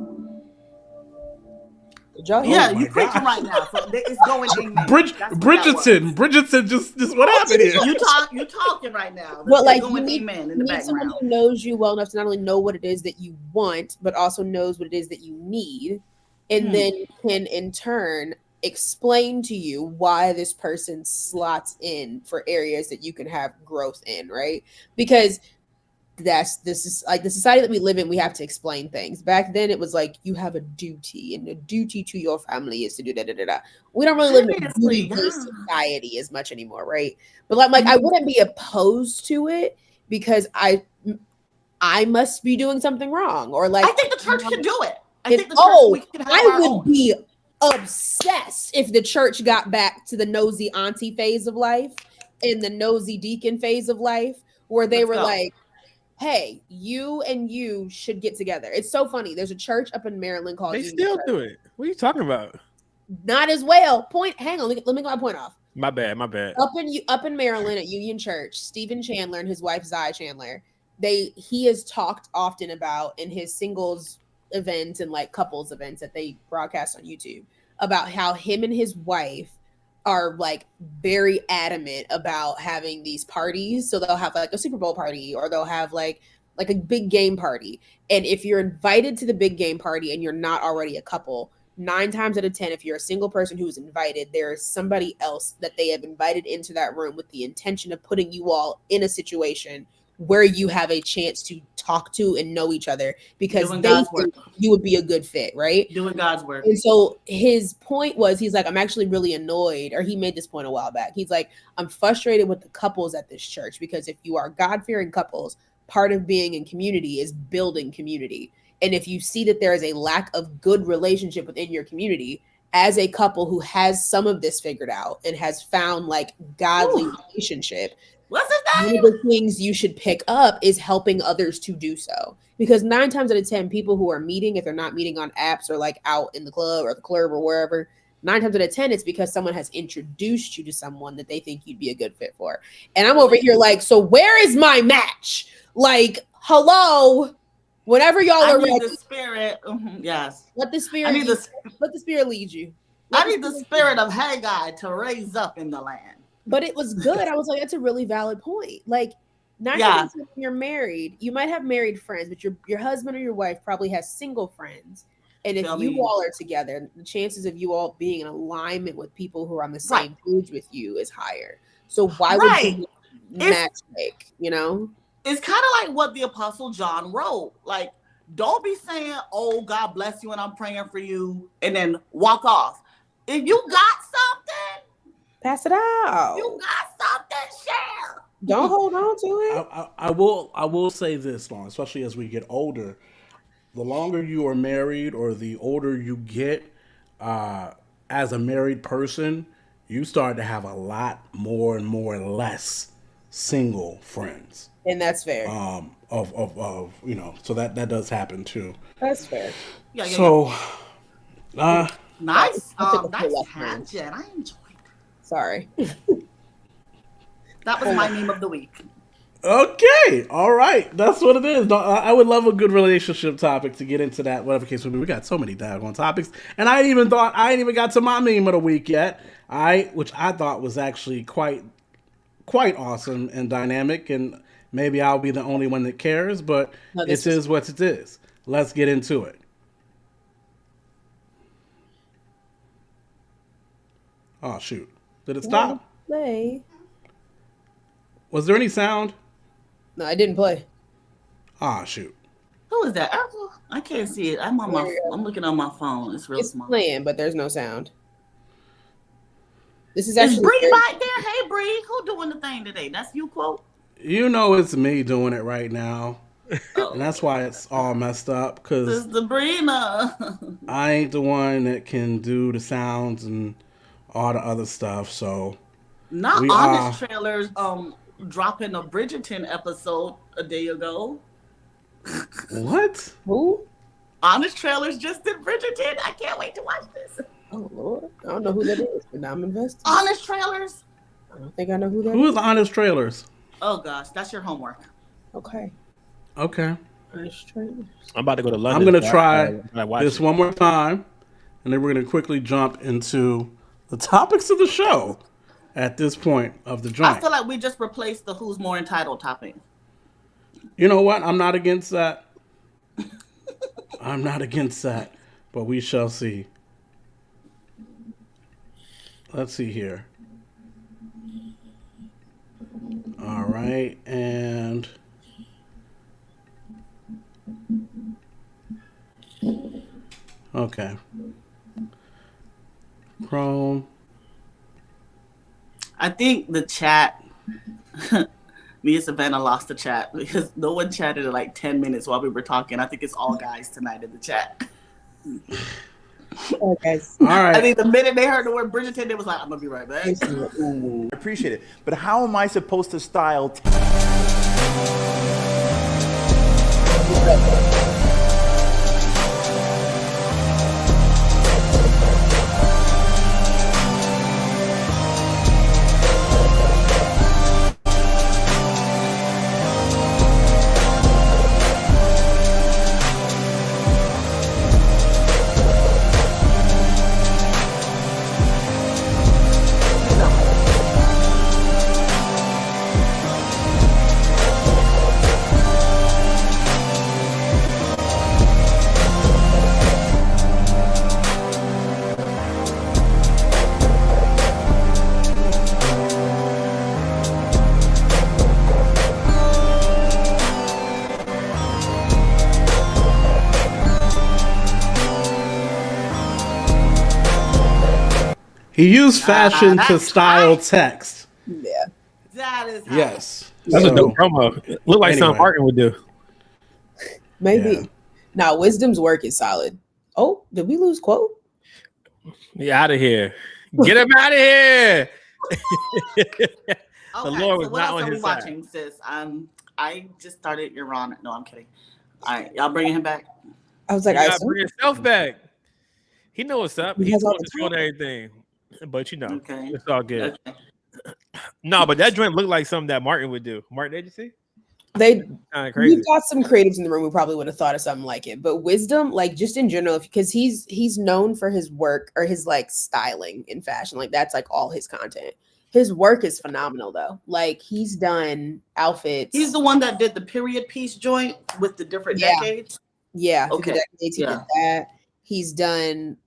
yeah, you preaching right now, so it's going amen. Bridgerton, just what happened here? You talking right now? But like going you amen in the background. Someone who knows you well enough to not only know what it is that you want, but also knows what it is that you need, and then can in turn explain to you why this person slots in for areas that you can have growth in, right? Because this is like the society that we live in. We have to explain things. Back then it was like you have a duty, and the duty to your family is to do da. We don't really live in a duty-based society as much anymore, right? But like I wouldn't be opposed to it because I must be doing something wrong, or like I think the church can do it. I would be obsessed if the church got back to the nosy auntie phase of life and the nosy deacon phase of life, where they were like, hey, you and you should get together. It's so funny. There's a church up in Maryland called They still do it. What are you talking about? Not as well. Hang on, let me get my point off. My bad. Up in Maryland at Union Church, Stephen Chandler and his wife Zai Chandler, he has talked often about in his singles events and like couples events that they broadcast on YouTube about how him and his wife are like very adamant about having these parties. So they'll have like a Super Bowl party, or they'll have like a big game party. And if you're invited to the big game party and you're not already a couple, 9 times out of 10, if you're a single person who is invited, there is somebody else that they have invited into that room with the intention of putting you all in a situation where you have a chance to talk to and know each other, because they think you would be a good fit, right? Doing God's work. And so his point was, he's like, I'm actually really annoyed, or he made this point a while back. He's like, I'm frustrated with the couples at this church, because if you are God-fearing couples, part of being in community is building community. And if you see that there is a lack of good relationship within your community, as a couple who has some of this figured out and has found like godly relationship, what's his name? One of the things you should pick up is helping others to do so. Because 9 times out of 10, people who are meeting, if they're not meeting on apps or like out in the club or wherever, 9 times out of 10, it's because someone has introduced you to someone that they think you'd be a good fit for. And I'm over here like, so where is my match? Like, hello, whenever y'all are ready. The spirit, yes. Let the spirit lead you. I need the spirit of Haggai to raise up in the land. But it was good. I was like, that's a really valid point. Like, 9 times when you're married, you might have married friends, but your husband or your wife probably has single friends. And if you all are together, the chances of you all being in alignment with people who are on the same page with you is higher. So why would you match make, you know? It's kind of like what the Apostle John wrote. Like, don't be saying, oh, God bless you and I'm praying for you, and then walk off. If you got something, pass it out. You got something, share. Don't hold on to it. I will say this, Lauren, especially as we get older, the longer you are married or the older you get, as a married person, you start to have a lot more and more less single friends. And that's fair. Of you know, so that does happen too. That's fair. Yeah. So, nice tangent. I enjoyed it. Sorry. That was my meme of the week. Okay, all right, that's what it is. I would love a good relationship topic to get into that. Whatever case may be, we got so many daggone topics, and I ain't even got to my meme of the week yet. Which I thought was actually quite awesome and dynamic, and maybe I'll be the only one that cares, but it is what it is. Let's get into it. Oh shoot! Did it stop? Play. Was there any sound? No, I didn't play. Ah, shoot. Who is that? I can't see it. I'm looking on my phone. It's real small. It's playing, but there's no sound. This is actually Bree right there. Hey Bree, who doing the thing today? That's you, quote. You know it's me doing it right now. And that's why it's all messed up, because Sabrina. I ain't the one that can do the sounds and all the other stuff. So not Honest Trailers dropping a Bridgerton episode a day ago. What? Who? Honest Trailers just did Bridgerton. I can't wait to watch this. Oh Lord, I don't know who that is, but now I'm invested. Honest Trailers. I don't think I know who that is. Who is Honest Trailers? Oh gosh, that's your homework. Okay. Honest Trailers. I'm about to go to London. I'm going to try this it. one more time, and then we're going to quickly jump into the topics of the show at this point of the joint. I feel like we just replaced the Who's More Entitled topic. You know what? I'm not against that. I'm not against that, but we shall see. Let's see here. All right, and okay. Chrome. I think the chat, me and Savannah lost the chat because no one chatted in like 10 minutes while we were talking. I think it's all guys tonight in the chat. Okay. All right. I think the minute they heard the word Bridgerton, they was like, I'm going to be right back. I appreciate it. But how am I supposed to style? He used fashion to style text. Yeah. That is how Yes. That's a dope promo. Look like something Martin would do. Maybe. Yeah. Now, Wisdom's work is solid. Oh, did we lose quote? Yeah, out of here. Get him out of here. Okay, The Lord was so what not else on are we his side. watching, sis? I just started Iran. No, I'm kidding. All right, y'all bringing him back? I was like, You I gotta bring yourself back. He know what's up. He He's has all on the the show and everything. But Okay. it's all good. Okay. No, but that joint looked like something that Martin would do. Martin, did you see? they Kind of crazy. we've got some creatives in the room who probably would have thought of something like it. But Wisdom, like just in general, because he's known for his work or his like styling in fashion. Like that's like all his content. His work is phenomenal though. Like he's done outfits. He's the one that did the period piece joint with the different decades. Yeah, through the Okay. decades, he did that. He's done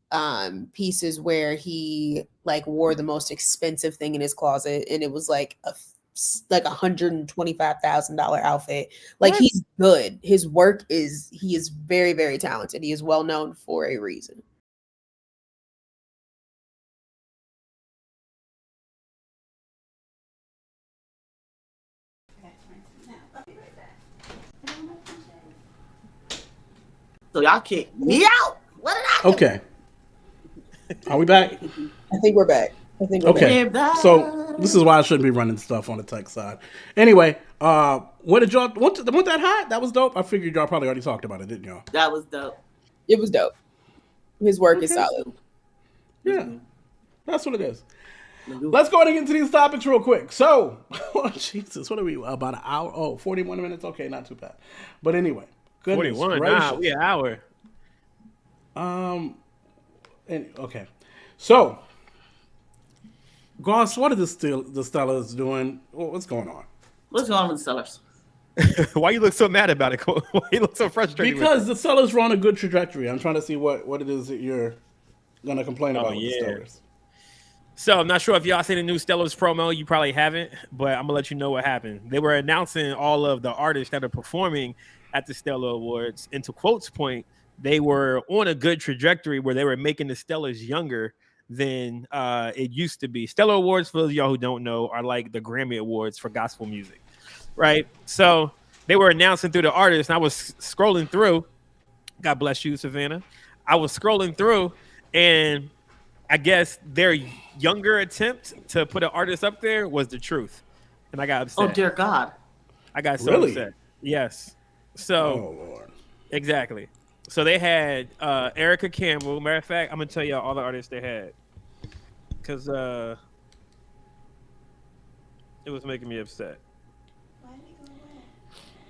pieces where he like wore the most expensive thing in his closet, and it was like $125,000 outfit. Like he's good. His work is he is very, very talented. He is well known for a reason. So y'all kicked me out. What did I do? Okay. Are we back? I think we're back. Okay. So this is why I shouldn't be running stuff on the tech side. Anyway, what did y'all want that hot? That was dope. I figured y'all probably already talked about it, didn't y'all? That was dope. It was dope. His work is solid. Yeah. That's what it is. Let's go ahead and get into these topics real quick. So, oh, Jesus, what are we, about an hour? Oh, 41 minutes? Okay, not too bad. But anyway, 41, nah, we an hour. Okay. So, Goss, what are the Stellars doing? What's going on? What's going on with the sellers? Why you look so mad about it? Why you look so frustrated? Because the Stellars were on a good trajectory. I'm trying to see what it is that you're going to complain about with the Stellars. So I'm not sure if y'all seen the new Stellars promo. You probably haven't, but I'm gonna let you know what happened. They were announcing all of the artists that are performing at the Stellar Awards. And to Quote's point, they were on a good trajectory where they were making the Stellars younger than it used to be. Stellar Awards, for those of y'all who don't know, are like the Grammy Awards for gospel music, right? So they were announcing through the artists, and I was scrolling through. God bless you, Savannah. I was scrolling through, and I guess their younger attempt to put an artist up there was The Truth, and I got upset. Oh dear God! I got so upset. Yes. So oh Lord. Exactly. So they had Erica Campbell. Matter of fact, I'm gonna tell y'all all the artists they had because it was making me upset.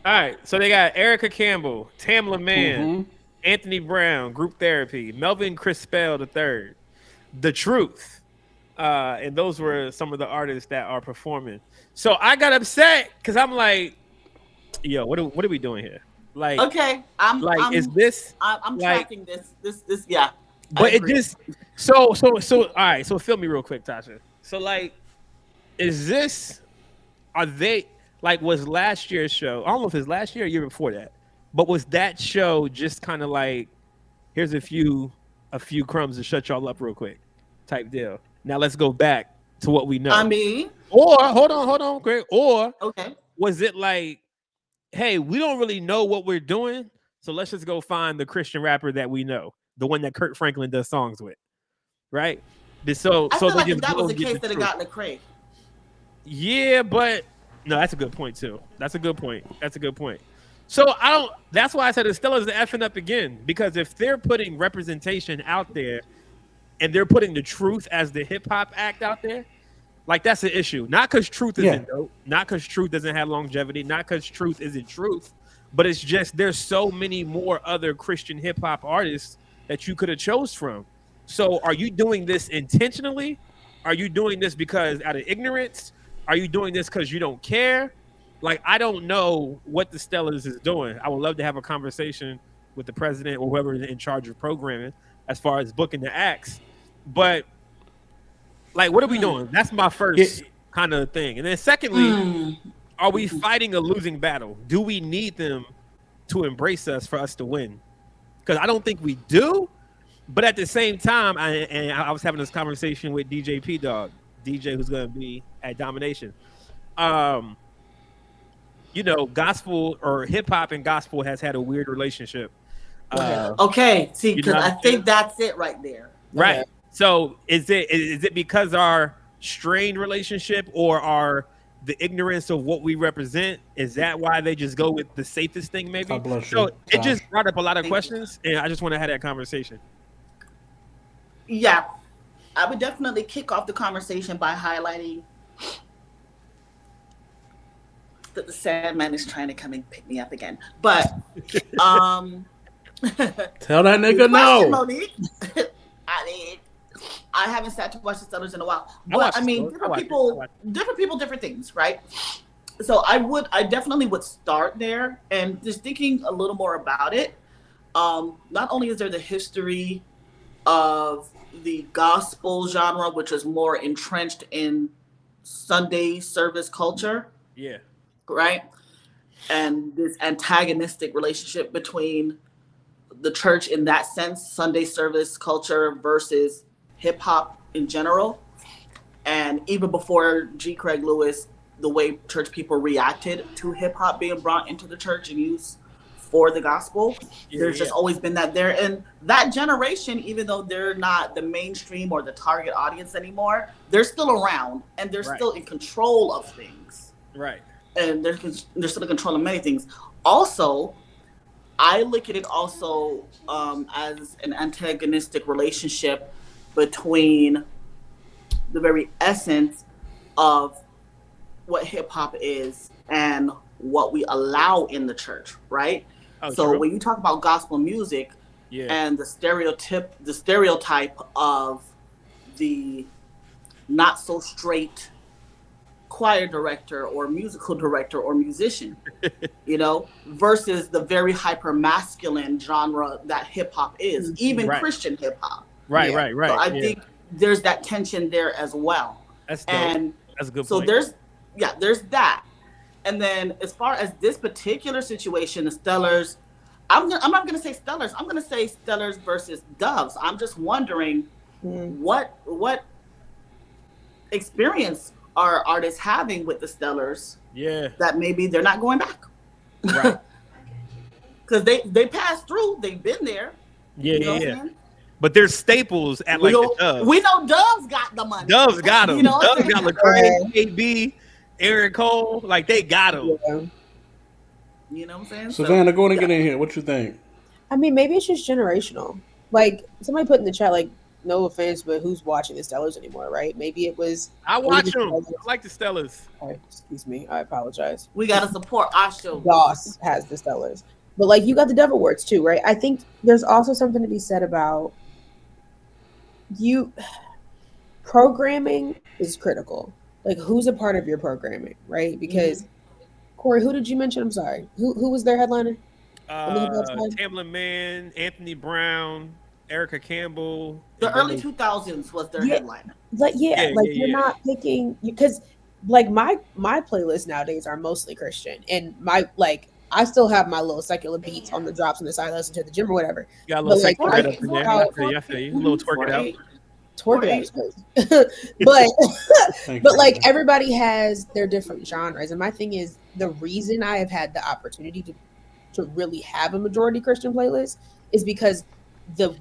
All right, so they got Erica Campbell, Tamla Mann, Anthony Brown, Group Therapy, Melvin Crispell III, The Truth, and those were some of the artists that are performing. So I got upset because I'm like, yo, what are we doing here? Like, okay, is this? I'm tracking this. Yeah, but it just so. All right, so fill me real quick, Tasha. So like, is this? Are they? Like, was last year's show, I don't know if it's last year or year before that, but was that show just kind of like, here's a few crumbs to shut y'all up real quick type deal? Now let's go back to what we know. I mean, or hold on, Greg. Or okay, was it like, hey, we don't really know what we're doing, so let's just go find the Christian rapper that we know, the one that Kurt Franklin does songs with, right? So I feel like if that was the case, that it got Lecrae. Yeah, but no, that's a good point too. That's a good point. So I don't. That's why I said the Stellars are effing up again, because if they're putting representation out there, and they're putting the Truth as the hip hop act out there, like that's an issue. Not because Truth isn't dope, not because Truth doesn't have longevity, not because Truth isn't Truth, but it's just there's so many more other Christian hip hop artists that you could have chose from. So are you doing this intentionally? Are you doing this because out of ignorance? Are you doing this because you don't care? Like, I don't know what the Stellars is doing. I would love to have a conversation with the president or whoever is in charge of programming as far as booking the acts. But, like, what are we doing? That's my first kind of thing. And then secondly, are we fighting a losing battle? Do we need them to embrace us for us to win? Because I don't think we do. But at the same time, I was having this conversation with DJ P-Dog, DJ who's going to be at Domination. You know, gospel or hip hop and gospel has had a weird relationship. Okay, see, because I think that's it right there. Right. Okay. So is it because our strained relationship or our the ignorance of what we represent? Is that why they just go with the safest thing? Maybe. So it just brought up a lot of questions, and I just want to have that conversation. Yeah, I would definitely kick off the conversation by highlighting that the Sandman is trying to come and pick me up again. But tell that nigga no. Monique. I mean, I haven't sat to watch the Stellars in a while. But I mean, different people, different things, right? So I definitely would start there and just thinking a little more about it. Not only is there the history of the gospel genre, which is more entrenched in Sunday service culture. Yeah. Right? And this antagonistic relationship between the church in that sense, Sunday service culture versus hip hop in general. And even before G. Craig Lewis, the way church people reacted to hip hop being brought into the church and used for the gospel. There's just always been that there. And that generation, even though they're not the mainstream or the target audience anymore, they're still around and they're still in control of things. Right. And they're still in control of many things. Also, I look at it also as an antagonistic relationship between the very essence of what hip hop is and what we allow in the church, right? So when you talk about gospel music and the stereotype of the not so straight choir director or musical director or musician, you know, versus the very hyper masculine genre that hip hop is, even Christian hip hop. Right. So I think there's that tension there as well. That's dope. And that's a good so point. there's that. And then as far as this particular situation, the Stellars, I'm not going to say Stellars. I'm going to say Stellars versus Doves. I'm just wondering what experience are artists having with the Stellars? That maybe they're not going back. Right. Because they passed through. They've been there. But there's staples at the Doves. We know Doves got the money. Doves got them. You know Doves got Lecrae, KB, Aaron Cole. Like, they got them. You know what I'm saying? Savannah, go on and get in here. What you think? I mean, maybe it's just generational. Like somebody put in the chat, like, no offense, but who's watching the Stellars anymore, right? Maybe it was. I watch them. I like the Stellars. Oh, excuse me. I apologize. We got to support our show. Doss has the Stellars. But, like, you got the Devil Words, too, right? I think there's also something to be said about programming is critical. Like, who's a part of your programming, right? Because, Corey, who did you mention? I'm sorry. Who was their headliner? Tamlin Mann, Anthony Brown, Erica Campbell. The early 2000s was their headliner. Like, you're not picking because, like, my playlists nowadays are mostly Christian, and I still have my little secular beats on the drops on the side, listen to the gym or whatever. You got a little secular up in there. I feel you. A little twerk it out. Twerk it out is crazy. but like everybody has their different genres, and my thing is the reason I have had the opportunity to really have a majority Christian playlist is because the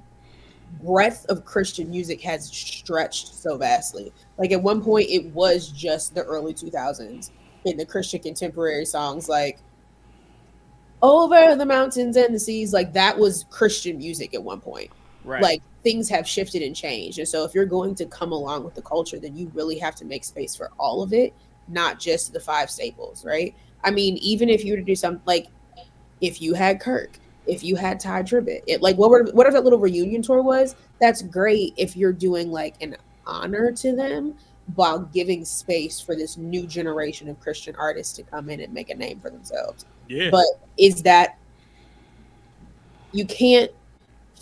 breadth of Christian music has stretched so vastly. Like at one point it was just the early 2000s in the Christian contemporary songs, like Over the Mountains and the Seas, like that was Christian music at one point. Right. Like things have shifted and changed. And so if you're going to come along with the culture, then you really have to make space for all of it, not just the five staples, right? I mean, even if you were to do something like if you had Kirk, if you had Ty Tribbett, whatever that little reunion tour was, that's great if you're doing like an honor to them while giving space for this new generation of Christian artists to come in and make a name for themselves. Yeah. But is that you can't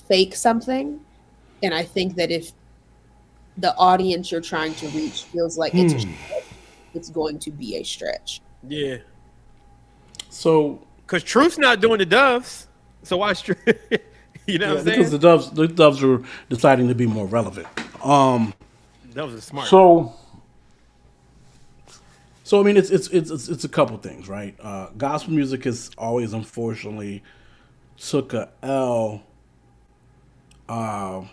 fake something, and I think that if the audience you're trying to reach feels like it's going to be a stretch. Yeah. So, because Truth's not doing the Doves, so why Truth? You know what I'm saying? Because the Doves are deciding to be more relevant. Doves are smart. So I mean, it's a couple things, right? Gospel music has always, unfortunately, took a L. To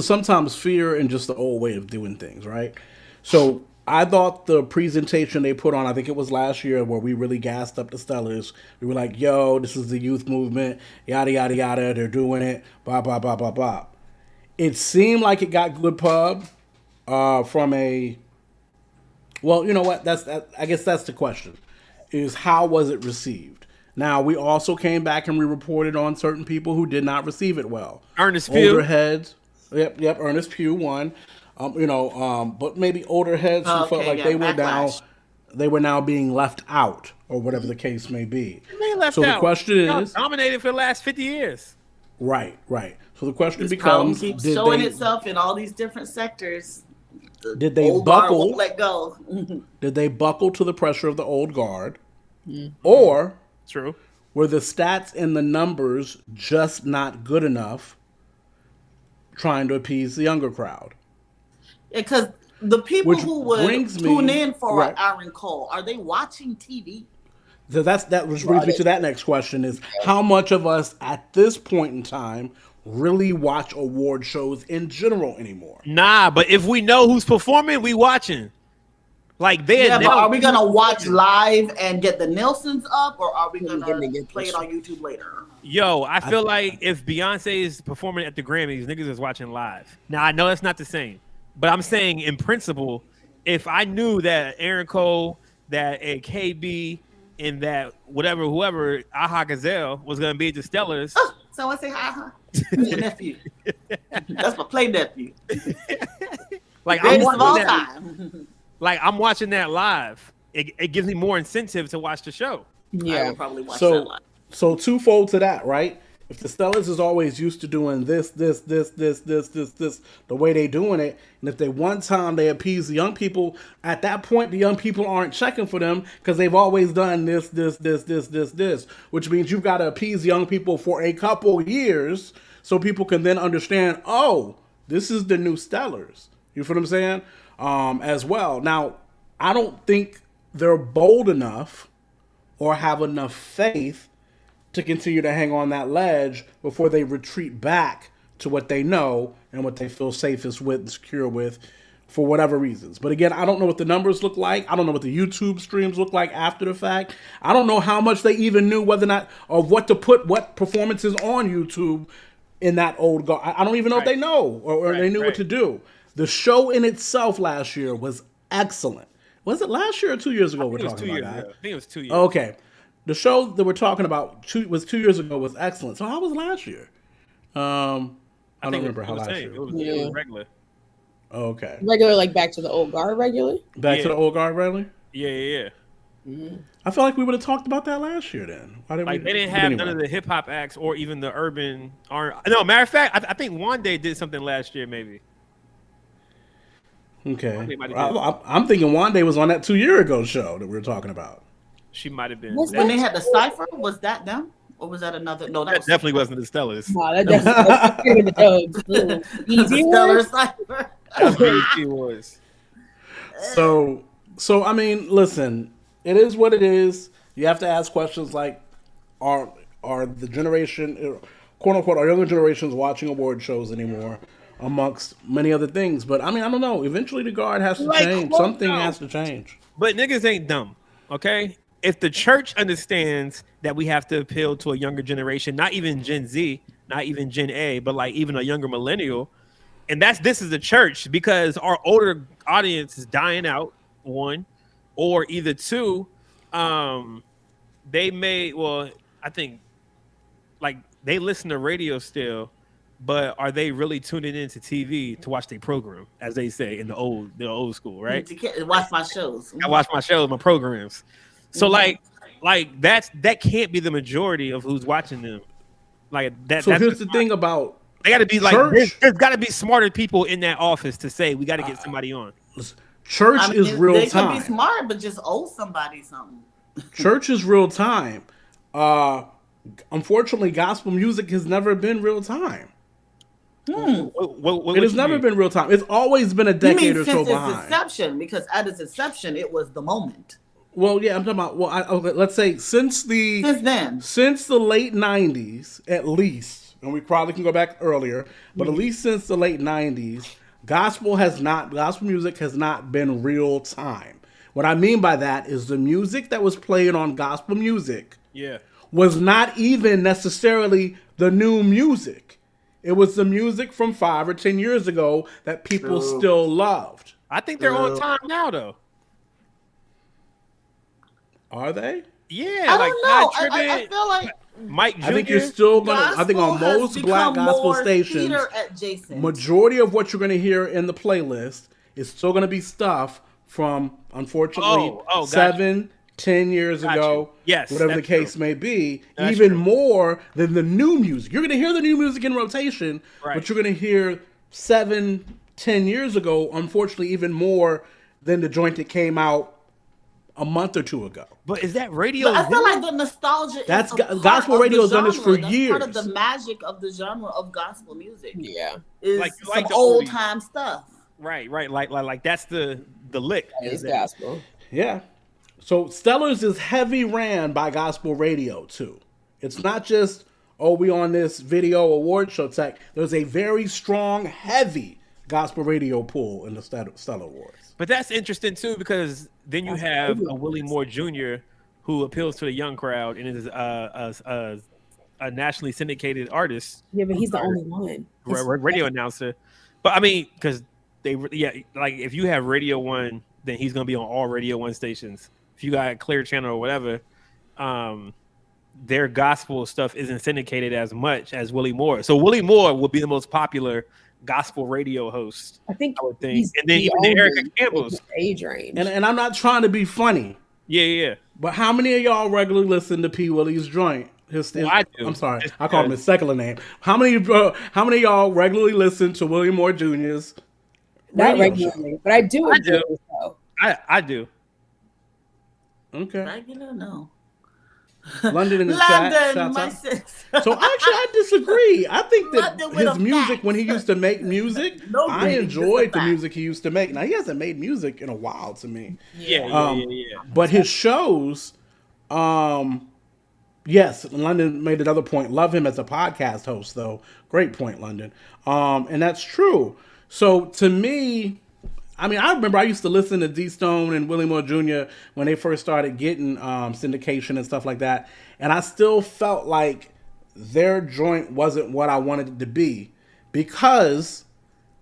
sometimes fear and just the old way of doing things, right? So I thought the presentation they put on, I think it was last year, where we really gassed up the Stellars. We were like, yo, this is the youth movement, yada, yada, yada. They're doing it, blah, blah, blah, blah, blah. It seemed like it got good pub from a, well, you know what? I guess that's the question, is how was it received? Now, we also came back and we reported on certain people who did not receive it well. Ernest Pugh. Older heads. Yep. Ernest Pugh won. But maybe older heads who felt like they were now being left out, or whatever the case may be. They left so out. The question is, dominated for the last 50 years. Right. So the question this becomes: keeps showing itself in all these different sectors. Did they buckle? Won't let go. Did they buckle to the pressure of the old guard, or true? Were the stats and the numbers just not good enough, trying to appease the younger crowd? Because the people who would tune in for Aaron Cole, are they watching TV? So that brings me to that next question: is how much of us at this point in time really watch award shows in general anymore? Nah, but if we know who's performing, we watching. Like but are we gonna watch live and get the Nielsen's up, or are we gonna play it on YouTube later? Yo, I feel like if Beyonce is performing at the Grammys, niggas is watching live. Now I know that's not the same, but I'm saying in principle, if I knew that Aaron Cole, that KB, and that whoever Aha Gazelle was gonna be at the Stellars. Oh, someone say Aha. Nephew. That's my play nephew. Like I'm watching that. Like I'm watching that live. It gives me more incentive to watch the show. Yeah, I will probably watch that live. So twofold to that, right? If the Stellars is always used to doing this, the way they doing it, and if they one time they appease the young people, at that point the young people aren't checking for them because they've always done this, which means you've got to appease young people for a couple years so people can then understand, oh, this is the new Stellars. You feel what I'm saying? As well. Now, I don't think they're bold enough or have enough faith to continue to hang on that ledge before they retreat back to what they know and what they feel safest with and secure with for whatever reasons. But again, I don't know what the numbers look like. I don't know what the YouTube streams look like after the fact. I don't know how much they even knew whether or not, or what to put, what performances on YouTube in that old guard. I don't even know if they know, or they knew what to do. The show in itself last year was excellent. Was it last year or 2 years ago we're talking about that? I think it was 2 years. Okay. The show that we're talking about 2 years ago was excellent. So how was last year? I don't remember how last year. It was regular. Okay. Regular, like back to the old guard regular? Back to the old guard regular? Yeah. Mm-hmm. I feel like we would have talked about that last year then. Why didn't they didn't have none of the hip hop acts or even the urban No, matter of fact, I think One Day did something last year maybe. Okay. I'm thinking One Day was on that 2 year ago show that we were talking about. She might have been. When they had the Cypher, was that them? Or was that another? No, that definitely wasn't the Stellars. No, that definitely was the Easy Stellar Cypher. That's what she was. So I mean, listen, it is what it is. You have to ask questions like, are the generation, quote unquote, are younger generations watching award shows anymore, amongst many other things? But I mean, I don't know. Eventually, the guard has to change. Something has to change. But niggas ain't dumb, okay? If the church understands that we have to appeal to a younger generation, not even Gen Z, not even Gen A, but like even a younger millennial, and this is the church, because our older audience is dying out, one, or either two, they may, well, I think like they listen to radio still, but are they really tuning into TV to watch their program, as they say in the old school, right? To watch my shows. I watch my shows, my programs. So like that can't be the majority of who's watching them. Like that. So here's the thing about they got to be like church. There's got to be smarter people in that office to say we got to get somebody on. Church is real they time. They could be smart, but just owe somebody something. Church is real time. Unfortunately, gospel music has never been real time. It has never been real time. It's always been a decade or so behind. Since its inception, because at its inception, it was the moment. Well, yeah, I'm talking about. Well, let's say since the late '90s, at least, and we probably can go back earlier, but at least since the late '90s, gospel music has not been real time. What I mean by that is the music that was played on gospel music, was not even necessarily the new music. It was the music from 5 or 10 years ago that people still loved. I think they're on time now, though. Are they? Yeah, I don't know. I feel like Mike Jr. I think you're still gonna. I think on most black gospel stations, majority of what you're gonna hear in the playlist is still gonna be stuff from, unfortunately, 7, 10 years ago. Yes, whatever the case may be. Even more than the new music. You're gonna hear the new music in rotation, but you're gonna hear 7, 10 years ago. Unfortunately, even more than the joint that came out a month or two ago. But is that radio? But I feel like the nostalgia. That's gospel radio has done this for years. Part of the magic of the genre of gospel music. Yeah, is some old time stuff. Right. Like that's the lick. Is gospel. Yeah. So Stellars is heavy ran by gospel radio too. It's not just we on this video award show tech. There's a very strong, heavy gospel radio pull in the Stellar Awards. But that's interesting too, because then you have a Willie Moore Jr. who appeals to the young crowd and is a nationally syndicated artist. Yeah, but he's the only one. Radio announcer. But I mean, because like if you have Radio 1, then he's gonna be on all Radio 1 stations. If you got a Clear Channel or whatever, their gospel stuff isn't syndicated as much as Willie Moore. So Willie Moore will be the most popular gospel radio host, I would think. And then even Erica Campbell's age range. And I'm not trying to be funny. Yeah. But how many of y'all regularly listen to P. Willie's joint? I do. I'm sorry, I call him his secular name. How many of y'all regularly listen to Willie Moore Jr.'s? Not regularly, but I do. I do. Okay. Regular, no. London in the chat. So actually, I disagree. I think that his music, when he used to make music, I enjoyed the music he used to make. Now he hasn't made music in a while to me. Yeah. But his shows, yes, London made another point. Love him as a podcast host, though. Great point, London. And that's true. So to me, I mean, I remember I used to listen to D Stone and Willie Moore Jr. when they first started getting syndication and stuff like that, and I still felt like their joint wasn't what I wanted it to be because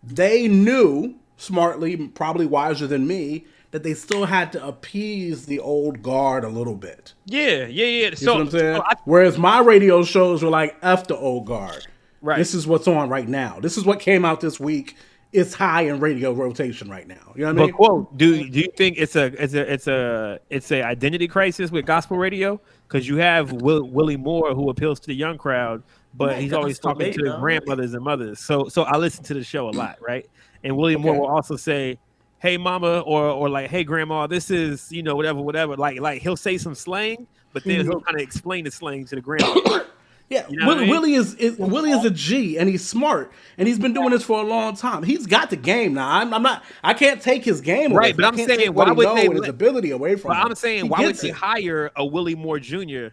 they knew smartly, probably wiser than me, that they still had to appease the old guard a little bit. Yeah. You know what I'm saying? Whereas my radio shows were like, F the old guard. Right. This is what's on right now. This is what came out this week. It's high in radio rotation right now. You know what I mean? But quote, do you think it's a identity crisis with gospel radio? Because you have Willie Moore who appeals to the young crowd, but he's always talking to grandmothers and mothers. So I listen to the show a lot, right? And Willie Moore will also say, "Hey mama," or like, "Hey grandma, this is whatever." Like he'll say some slang, but then he'll kind of explain the slang to the grandma. Yeah, you know Willie is a G, and he's smart, and he's been doing this for a long time. He's got the game now. I can't take his game away. Right, but I'm saying why would they his ability away from him? I'm saying why would they hire a Willie Moore Jr.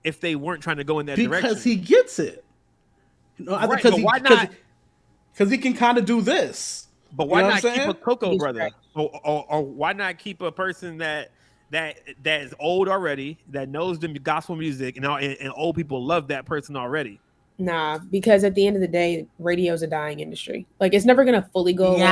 if they weren't trying to go in that direction? Because he gets it. Because he can kind of do this. But why not keep a Coco brother, or why not keep a person that is old already, that knows the gospel music, and old people love that person already? Nah, because at the end of the day, radio is a dying industry. Like, it's never gonna fully go away.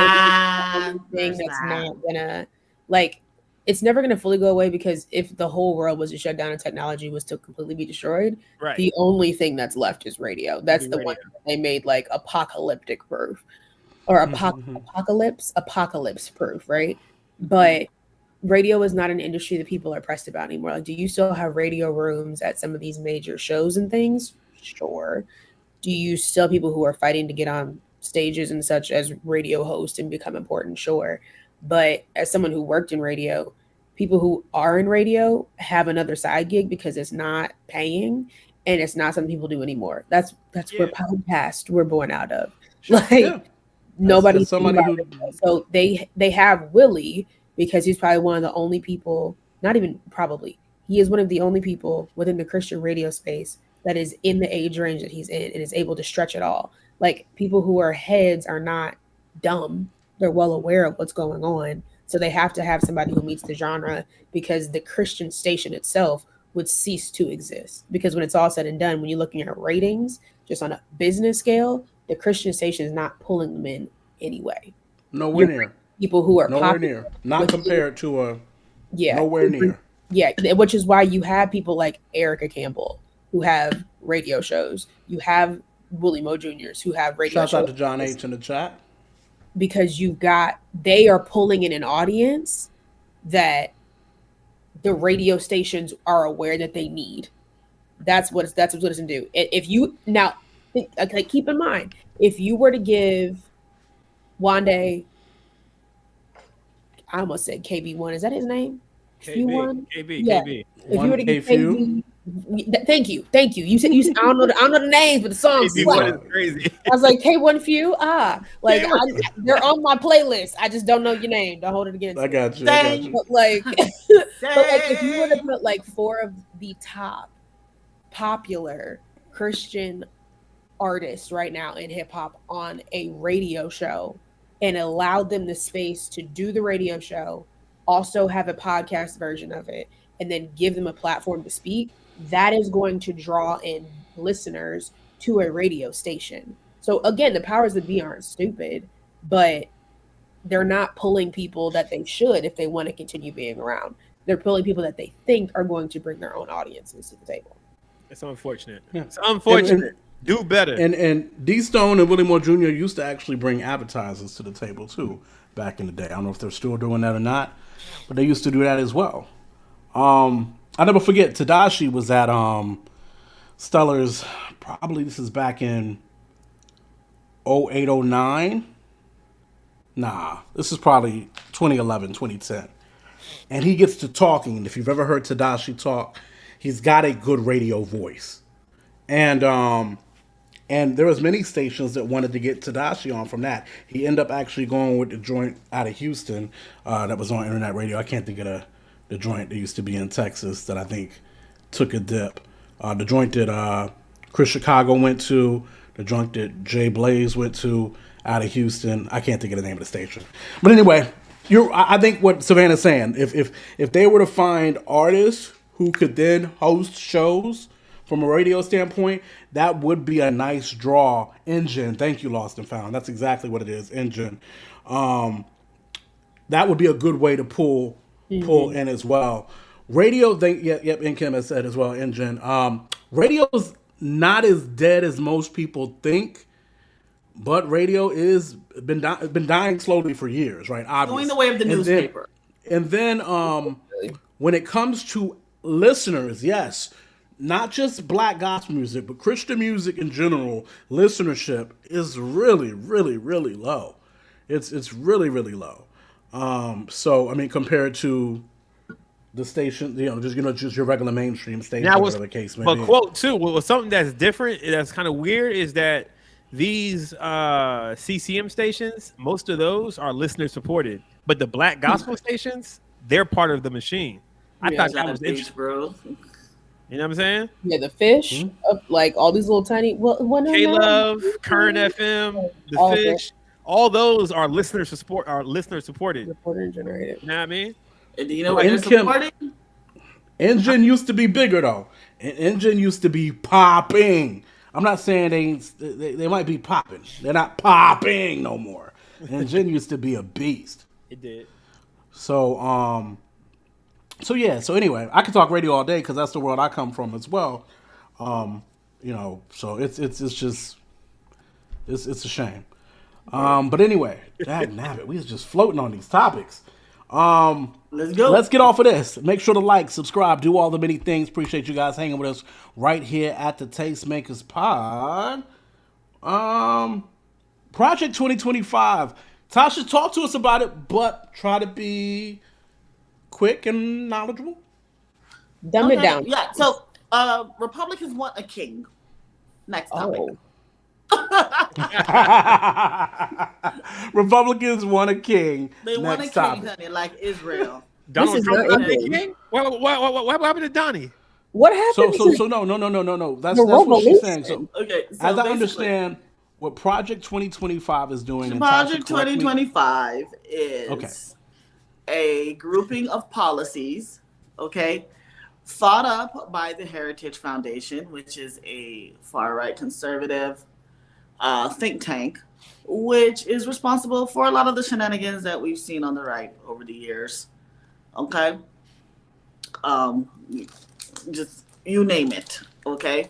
It's never gonna fully go away, because if the whole world was to shut down and technology was to completely be destroyed, the only thing that's left is radio. That's the one they made like apocalyptic proof, or apocalypse proof, right? But radio is not an industry that people are pressed about anymore. Like, do you still have radio rooms at some of these major shows and things? Sure. Do you still have people who are fighting to get on stages and such as radio hosts and become important? Sure. But as someone who worked in radio, people who are in radio have another side gig because it's not paying and it's not something people do anymore. That's where podcast we're born out of. Nobody. So they have Willie, because he's probably one of the only people, not even probably, he is one of the only people within the Christian radio space that is in the age range that he's in and is able to stretch it all. Like, people who are heads are not dumb. They're well aware of what's going on. So they have to have somebody who meets the genre, because the Christian station itself would cease to exist. Because when it's all said and done, when you're looking at ratings, just on a business scale, the Christian station is not pulling them in anyway. Nowhere near. People who are nowhere near, not compared to a nowhere near. Yeah, which is why you have people like Erica Campbell who have radio shows. You have Willie Moore Jr.'s who have radio shows. Shout out to John H. in the chat. Because they are pulling in an audience that the radio stations are aware that they need. That's what it's gonna do. If you now, keep in mind, if you were to give Wande, I almost said KB1. Is that his name? KB. If you were to give KB, thank you. You said I don't know the names, but the songs. KB1 is crazy. I was like, K1 Few. They're on my playlist. I just don't know your name. Don't hold it against me. I got you. But if you were to put like 4 of the top popular Christian artists right now in hip hop on a radio show, and allowed them the space to do the radio show, also have a podcast version of it, and then give them a platform to speak, that is going to draw in listeners to a radio station. So again, the powers that be aren't stupid, but they're not pulling people that they should if they want to continue being around. They're pulling people that they think are going to bring their own audiences to the table. It's unfortunate. Yeah. It's unfortunate. Do better. And D Stone and Willie Moore Jr. used to actually bring advertisers to the table too back in the day. I don't know if they're still doing that or not, but they used to do that as well. I never forget, Tadashi was at Stellar's, probably this is back in 08, 09. Nah, this is probably 2011, 2010. And he gets to talking, and if you've ever heard Tadashi talk, he's got a good radio voice. And there was many stations that wanted to get Tadashi on from that. He ended up actually going with the joint out of Houston that was on internet radio. I can't think of the joint that used to be in Texas that I think took a dip. The joint that Chris Chicago went to, the joint that Jay Blaze went to out of Houston. I can't think of the name of the station. But anyway, I think what Savannah's saying, if they were to find artists who could then host shows from a radio standpoint, that would be a nice draw engine. Thank you, Lost and Found. That's exactly what it is, engine. That would be a good way to pull in as well. Radio, and Kim has said as well, engine. Radio's not as dead as most people think, but radio is been dying slowly for years, right? Obviously. Going the way of the newspaper. And then when it comes to listeners, yes, not just black gospel music, but Christian music in general, listenership is really, really, really low. It's really, really low. So I mean, compared to the station, just your regular mainstream station, whatever the case may be. But quote too, well, something that's different, that's kind of weird, is that these CCM stations, most of those are listener supported, but the black gospel stations, they're part of the machine. I thought that was interesting, bro. You know what I'm saying? Yeah, the fish, like all these little tiny. K-Love, Current FM, the fish, all those are listener supported. Reporter and generated. You know what I mean? And you know what they're supporting? Engine used to be bigger though. Engine used to be popping. I'm not saying they might be popping. They're not popping no more. Engine used to be a beast. It did. So So anyway, I could talk radio all day because that's the world I come from as well. So it's a shame. But anyway, dagnabbit, we was just floating on these topics. Let's go. Let's get off of this. Make sure to like, subscribe, do all the many things. Appreciate you guys hanging with us right here at the Tastemakers Pod. Project 2025. Tasha, talk to us about it, but try to be quick and knowledgeable. Dumb it down. Yeah. So Republicans want a king. Next topic. Republicans want a king. They want a king, honey, like Israel. Donald Trump want a king? What happened to Donnie? What happened? So no. That's what she's saying. So, as I understand, what Project 2025 is doing. Project 2025 is a grouping of policies, thought up by the Heritage Foundation, which is a far-right conservative think tank, which is responsible for a lot of the shenanigans that we've seen on the right over the years. Just you name it. The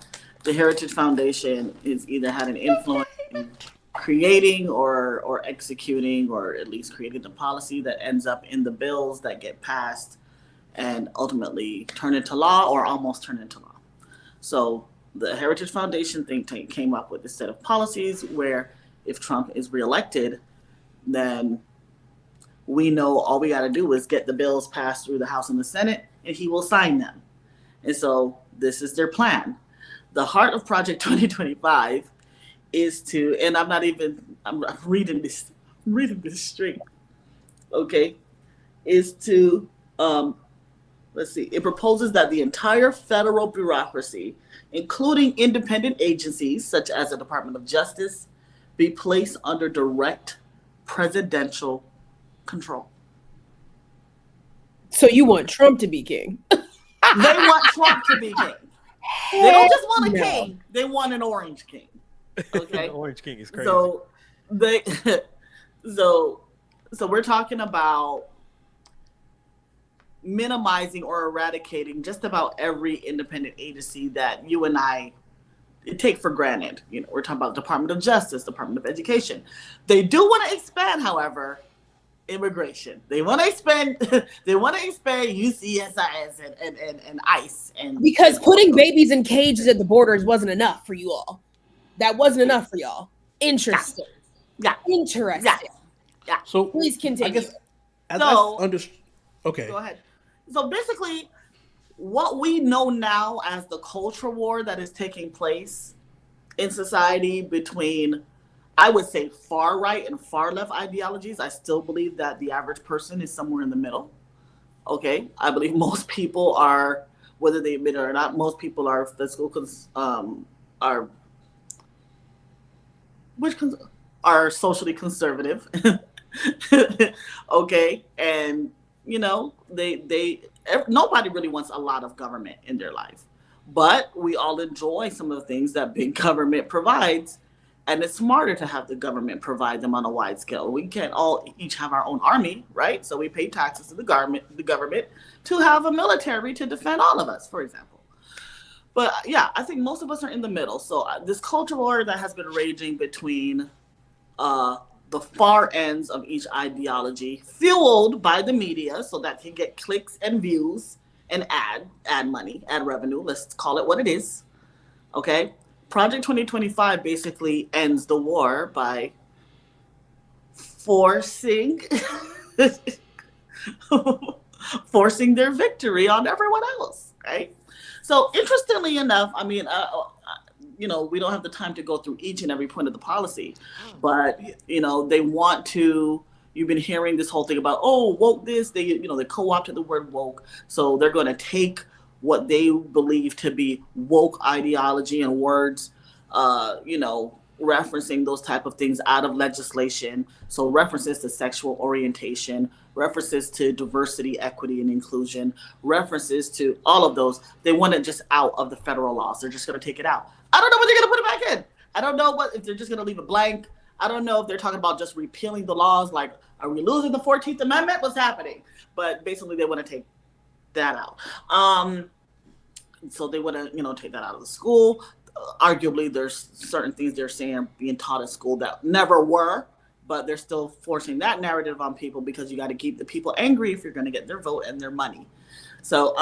Heritage Foundation has either had an influence in creating or executing, or at least creating the policy that ends up in the bills that get passed and ultimately turn into law or almost turn into law. So the Heritage Foundation think tank came up with a set of policies where if Trump is reelected, then we know all we got to do is get the bills passed through the House and the Senate, and he will sign them. And so this is their plan. The heart of Project 2025 is to, and I'm reading this straight, is to, let's see, it proposes that the entire federal bureaucracy, including independent agencies such as the Department of Justice, be placed under direct presidential control. So you want Trump to be king? They want Trump to be king. They don't just want a king, they want an orange king. The orange king is crazy. So we're talking about minimizing or eradicating just about every independent agency that you and I take for granted. We're talking about Department of Justice, Department of Education. They do want to expand, however, immigration. They want to expand UCSIS and ICE, and because putting babies in cages at the borders wasn't enough for you all. That wasn't enough for y'all. Interesting. Yeah. Interesting. Yeah. So please continue. Okay. Go ahead. So basically, what we know now as the culture war that is taking place in society between, I would say, far right and far left ideologies, I still believe that the average person is somewhere in the middle. I believe most people are, whether they admit it or not, most people are are socially conservative. Okay, and nobody really wants a lot of government in their life, but we all enjoy some of the things that big government provides, and it's smarter to have the government provide them on a wide scale. We can't all each have our own army, right? So we pay taxes to the government to have a military to defend all of us, for example. But yeah, I think most of us are in the middle. So this culture war that has been raging between the far ends of each ideology, fueled by the media so that can get clicks and views and ad money, ad revenue. Let's call it what it is. Okay. Project 2025 basically ends the war by forcing their victory on everyone else, right? So interestingly enough, I mean, we don't have the time to go through each and every point of the policy, but they want to. You've been hearing this whole thing about woke this. They co-opted the word woke, so they're going to take what they believe to be woke ideology and words, referencing those type of things out of legislation. So references to sexual orientation, references to diversity, equity, and inclusion, references to all of those. They want it just out of the federal laws. They're just going to take it out. I don't know when they're going to put it back in. I don't know if they're just going to leave it blank. I don't know if they're talking about just repealing the laws. Like, are we losing the 14th Amendment? What's happening? But basically, they want to take that out. So they want to, take that out of the school. Arguably, there's certain things they're saying being taught at school that never were, but they're still forcing that narrative on people because you got to keep the people angry if you're going to get their vote and their money. So,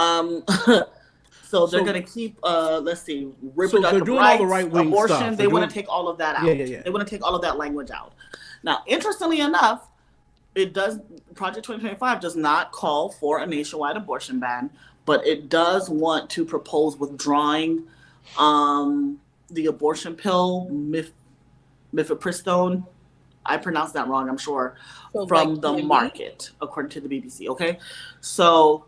so they're going to keep, reproductive rights, abortion. Stuff. They want to take all of that out. Yeah. They want to take all of that language out. Now, interestingly enough, Project 2025 does not call for a nationwide abortion ban, but it does want to propose withdrawing the abortion pill, mifepristone. I pronounced that wrong, I'm sure, from the market, according to the BBC. Okay, so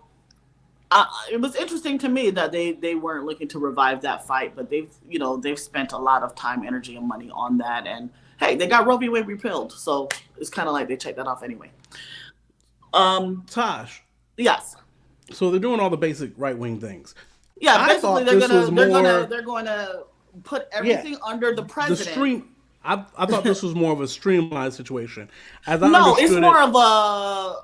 it was interesting to me that they weren't looking to revive that fight, but they've spent a lot of time, energy, and money on that. And hey, they got Roe v. Wade repealed, so it's kind of like they checked that off anyway. Tosh. Yes. So they're doing all the basic right-wing things. Yeah, basically they're going to put everything under the president. I thought this was more of a streamlined situation. It's more of a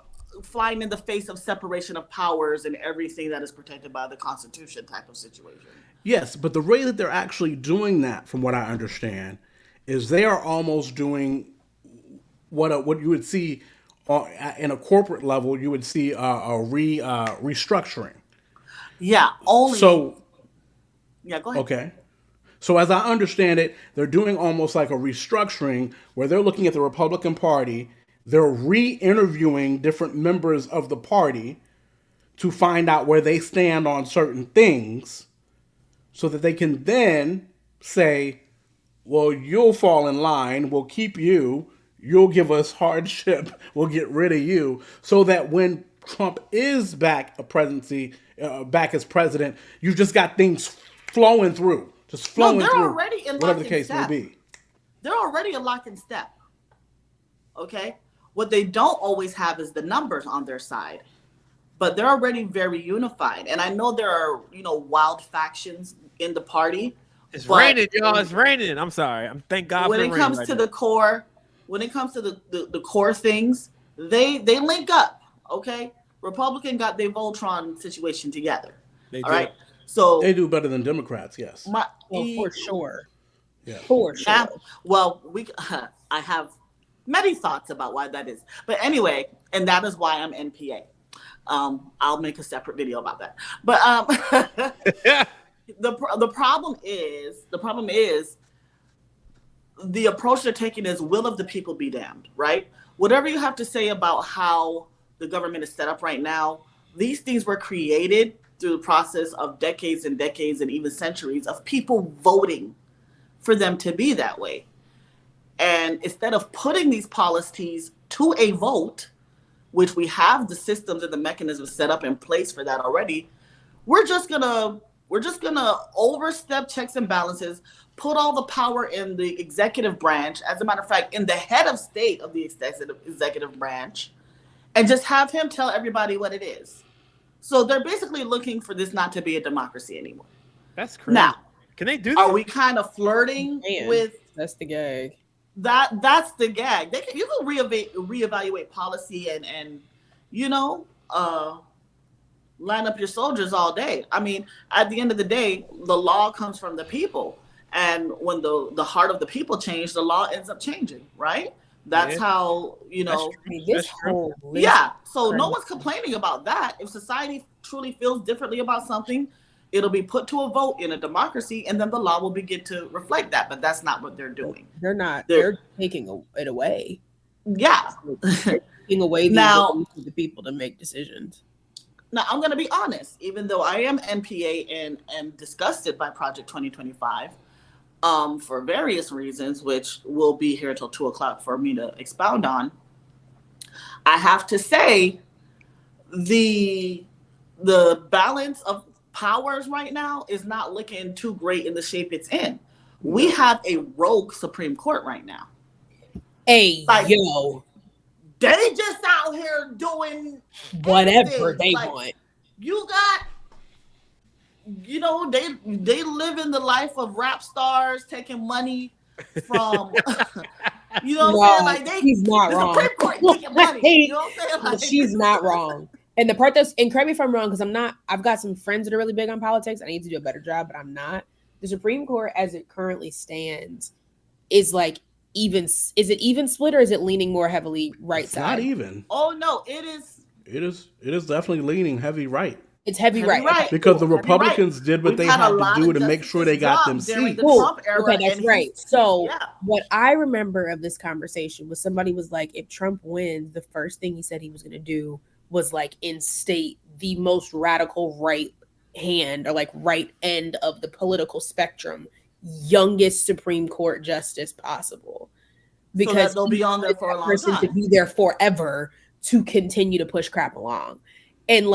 flying in the face of separation of powers and everything that is protected by the Constitution type of situation. Yes, but the way that they're actually doing that, from what I understand, is they are almost doing what you would see in a corporate level. You would see a restructuring. Yeah. Go ahead. Okay. So as I understand it, they're doing almost like a restructuring where they're looking at the Republican Party. They're re-interviewing different members of the party to find out where they stand on certain things so that they can then say, well, you'll fall in line. We'll keep you. You'll give us hardship. We'll get rid of you. So that when Trump is back back as president, you've just got things flowing through. They're already in whatever the case may be. They're already in lock and step. Okay? What they don't always have is the numbers on their side. But they're already very unified. And I know there are, wild factions in the party. It's raining, y'all. It's raining. I'm sorry. Thank God when for it rain comes right to now. the core, when it comes to the core things, they link up. Okay? Republican got their Voltron situation together. They all do. right? So they do better than Democrats, yes. For sure. Yeah. For sure. Yeah, well, I have many thoughts about why that is. But anyway, and that is why I'm NPA. I'll make a separate video about that. But the problem is the approach they're taking is will of the people be damned, right? Whatever you have to say about how the government is set up right now, these things were created through the process of decades and decades and even centuries of people voting for them to be that way. And instead of putting these policies to a vote, which we have the systems and the mechanisms set up in place for that already, we're just going to We're just gonna overstep checks and balances, put all the power in the executive branch. As a matter of fact, in the head of state of the executive branch, and just have him tell everybody what it is. So they're basically looking for this not to be a democracy anymore. That's crazy. Now, can they do that? Are we kind of flirting with? That's the gag. That's the gag. You can reevaluate policy and line up your soldiers all day. I mean, at the end of the day, the law comes from the people, and when the heart of the people change, the law ends up changing, right? That's how this whole So no one's complaining about that. If society truly feels differently about something, it'll be put to a vote in a democracy, and then the law will begin to reflect that. But that's not what they're doing. They're not. They're taking it away. Yeah, taking away the ability for the people to make decisions. Now, I'm going to be honest. Even though I am NPA and am disgusted by Project 2025, for various reasons, which will be here till 2:00 for me to expound on, I have to say the balance of powers right now is not looking too great in the shape it's in. We have a rogue Supreme Court right now. They just out here doing whatever they want. You got, they live in the life of rap stars taking money from, he's not wrong. Supreme Court taking money. You know what I'm saying? She's not wrong. And the part and correct me if I'm wrong, because I've got some friends that are really big on politics. I need to do a better job, but I'm not. The Supreme Court, as it currently stands, is is it even split, or is it leaning more heavily right side? Not even. Oh no, it is. It is definitely leaning heavy right. It's heavy right. Because the Republicans did what they had to do to make sure they got them seats. Okay, that's right. So what I remember of this conversation was somebody was like, if Trump wins, the first thing he said he was going to do was instate the most radical right hand or right end of the political spectrum, youngest Supreme Court justice possible, because so they'll be on there for a long time to be there forever to continue to push crap along, and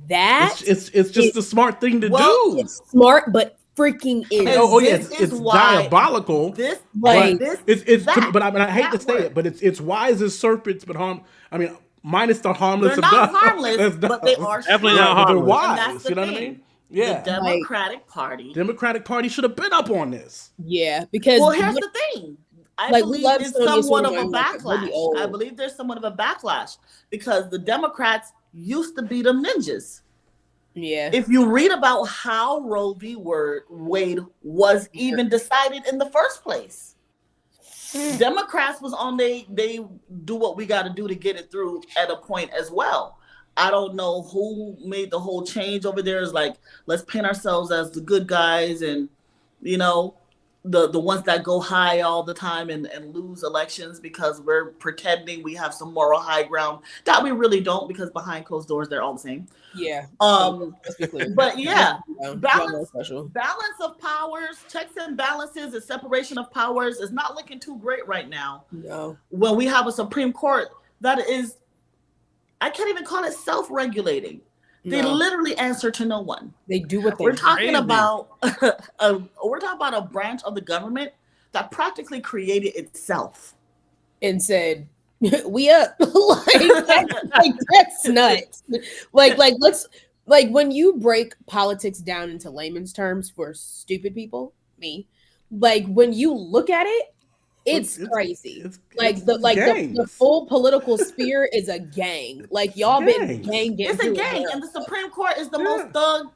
that it's just the smart thing to do. It's smart, but freaking is. It's diabolical. But I hate to say it, but it's wise as serpents, but harm. I mean, minus the harmless. They're not harmless, but they are definitely not harmless. They're wise. You know what I mean? Yeah. The Democratic Party should have been up on this. Yeah, because here's the thing. I believe it's somewhat of a backlash. I believe there's somewhat of a backlash because the Democrats used to be them ninjas. Yeah. If you read about how Roe v. Wade was even decided in the first place, Democrats was on they do what we got to do to get it through at a point as well. I don't know who made the whole change over there. Is let's paint ourselves as the good guys and, the ones that go high all the time and lose elections because we're pretending we have some moral high ground that we really don't, because behind closed doors, they're all the same. Yeah. But yeah, balance of powers, checks and balances, and separation of powers is not looking too great right now. No. When we have a Supreme Court that is, I can't even call it self-regulating. They literally answer to no one. They do what they We're talking about a branch of the government that practically created itself and said, "We up." That's nuts. Let's when you break politics down into layman's terms for stupid people, me, when you look at it, it's crazy. The full political sphere is a gang. Y'all been gang. It's a gang, and the Supreme Court is the most thug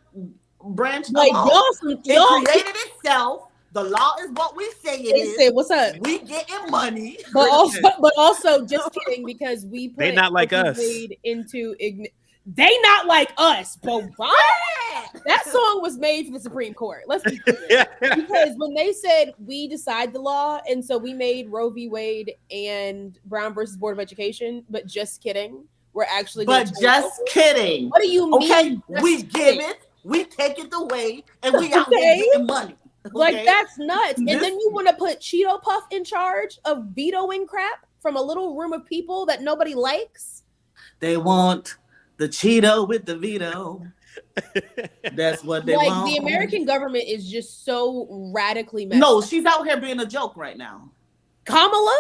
branch of all. It created itself. The law is what we say it is. Say, what's up? We getting money, but also just kidding, because we put they not like us. They not like us, but why? That song was made for the Supreme Court. Let's be clear. Because when they said we decide the law, and so we made Roe v. Wade and Brown versus Board of Education, but just kidding. We're actually kidding. What do you mean? Okay, we give it, we take it away, and we out there getting money. Okay? That's nuts. And then you want to put Cheeto Puff in charge of vetoing crap from a little room of people that nobody likes? They want the Cheeto with the veto. That's what they like want. the American government is just so radically messed No, up. she's out here being a joke right now. Kamala?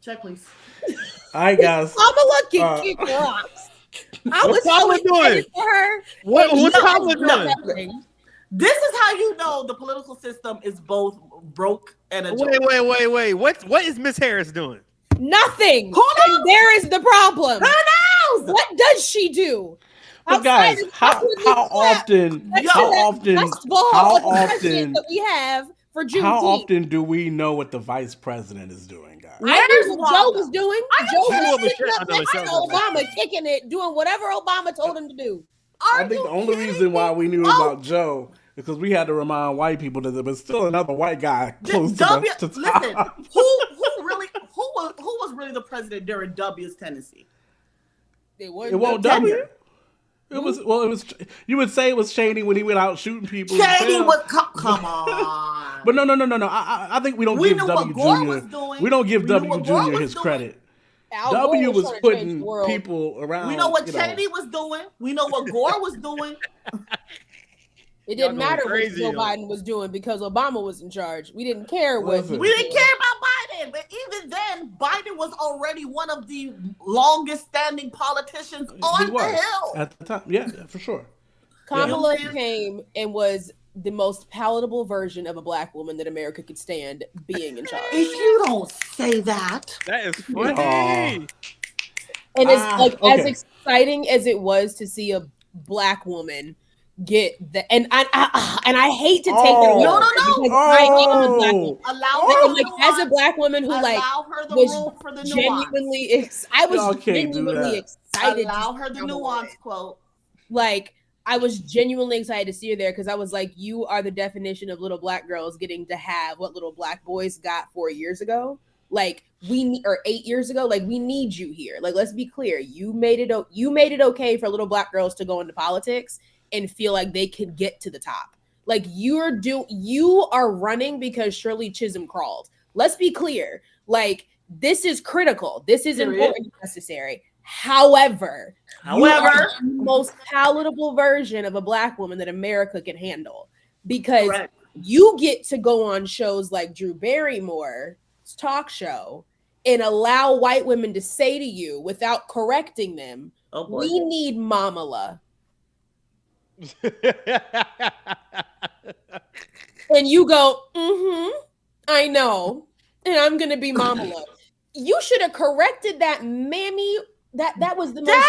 Check, please. All right, guys. Kamala can kick rocks. I was Kamala so doing? excited for her. What's Kamala doing? This is how you know the political system is both broke and a joke. Wait. What is Miss Harris doing? Nothing. Who knows? And there is the problem. Who knows? What does she do? But guys, how often that we have for Juneteenth. How often do we know what the vice president is doing, guys? I knew what Joe was doing. Joe was Wanda? sitting up next to Obama, kicking it, doing whatever Obama told him to do. I think the only reason why we knew about Joe is because we had to remind white people that there was still another white guy close to Tom. Listen, who was really the president during W's tendency? It won't W. It was. You would say it was Cheney when he went out shooting people. Cheney was come on. But no. I think we don't give W Jr. We don't give W Jr. his credit. W was putting people around. We know what Cheney was doing. We know what Gore was doing. It didn't matter what Joe Biden was doing because Obama was in charge. We didn't care what. We didn't care about Biden, but even then, Biden was already one of the longest-standing politicians on the Hill at the time. Yeah, for sure. Kamala came and was the most palatable version of a black woman that America could stand being in charge. If you don't say that, that is funny. And it's as exciting as it was to see a black woman get the and I hate to take that away. No. I am a black woman. Allow her as a black woman who was genuinely I was genuinely excited. Allow her the nuance quote. Like I was genuinely excited to see her there because I was like, you are the definition of little black girls getting to have what little black boys got 4 years ago. Like or 8 years ago. Like we need you here. Like let's be clear. You made it okay for little black girls to go into politics and feel like they can get to the top. Like you are running because Shirley Chisholm crawled. Let's be clear. Like this is critical. This is important and necessary. However, you are the most palatable version of a black woman that America can handle because you get to go on shows like Drew Barrymore's talk show and allow white women to say to you without correcting them, we need Mamala. And you go, I know, and I'm gonna be Mamala. You should have corrected that, mammy. That was the most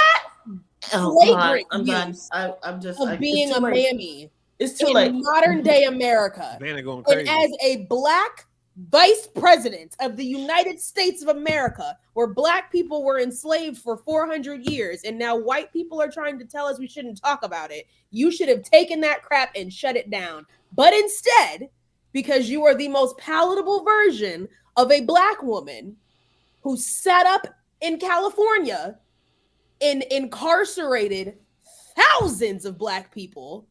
flagrant use of being a mammy. It's too late. Modern day America. Going crazy. And as a black vice president of the United States of America, where black people were enslaved for 400 years, and now white people are trying to tell us we shouldn't talk about it, you should have taken that crap and shut it down. But instead, because you are the most palatable version of a black woman who sat up in California and incarcerated thousands of black people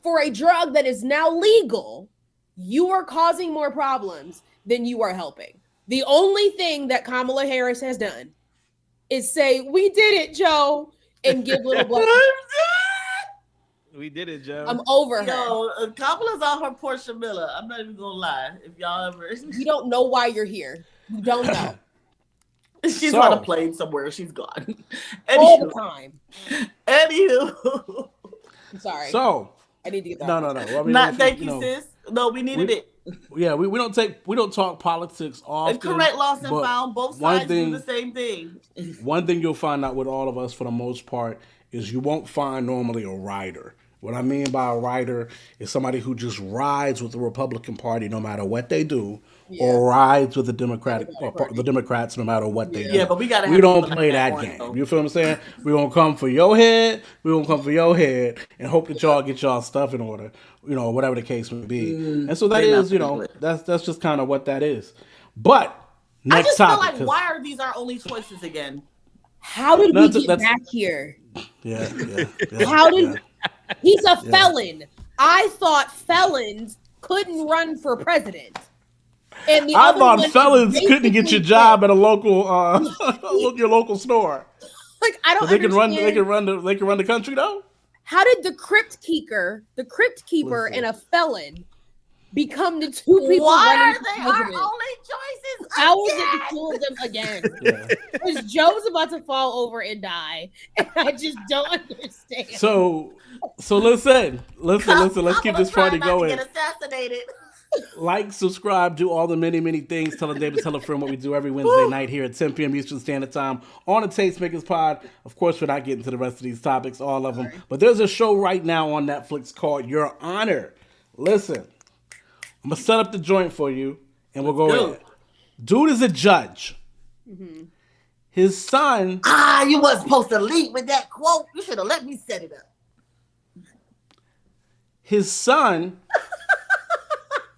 for a drug that is now legal, you are causing more problems than you are helping. The only thing that Kamala Harris has done is say, we did it, Joe, and give little black We did it, Joe. I'm over her. Yo, Kamala's on her Portia Miller. I'm not even gonna lie. If y'all ever, you don't know why you're here. You don't know. She's on a plane somewhere. She's gone. All the time. Anywho. I'm sorry. So I need to get that. No. I mean, thank you, sis. No, we needed it. Yeah, we don't talk politics often. Correct, lost and found. Both sides do the same thing. One thing you'll find out with all of us, for the most part, is you won't find normally a writer. What I mean by a writer is somebody who just rides with the Republican Party no matter what they do, or rides with the Democrats no matter what they do. Yeah, but we don't play that game. Though. You feel what I'm saying? We're gonna come for your head. And hope that y'all get y'all stuff in order. You know, whatever the case may be. And so that is, that's just kind of what that is. But next topic. I just feel like, why are these our only choices again? How did we get back here? Yeah. How did he's a felon? I thought felons couldn't run for president. And I thought felons couldn't get your job at a local your local store. Like I don't. So they can understand. They can run the country though. How did the crypt keeper, Listen. and a felon become the two people? Why running are for they our president? only choices? How is it the two of them again? Yeah. Because Joe's about to fall over and die, and I just don't understand. So listen. Let's keep this party going. Get assassinated. Like, subscribe, do all the many things. Tell a neighbor, tell a friend what we do every Wednesday night here at 10 p.m. Eastern Standard Time on the Tastemakers Pod. Of course, we're not getting to the rest of these topics, all of them. But there's a show right now on Netflix called Your Honor. Listen, I'm going to set up the joint for you, and we'll go in. Dude is a judge. Mm-hmm. His son... you wasn't supposed to lead with that quote. You should have let me set it up. His son...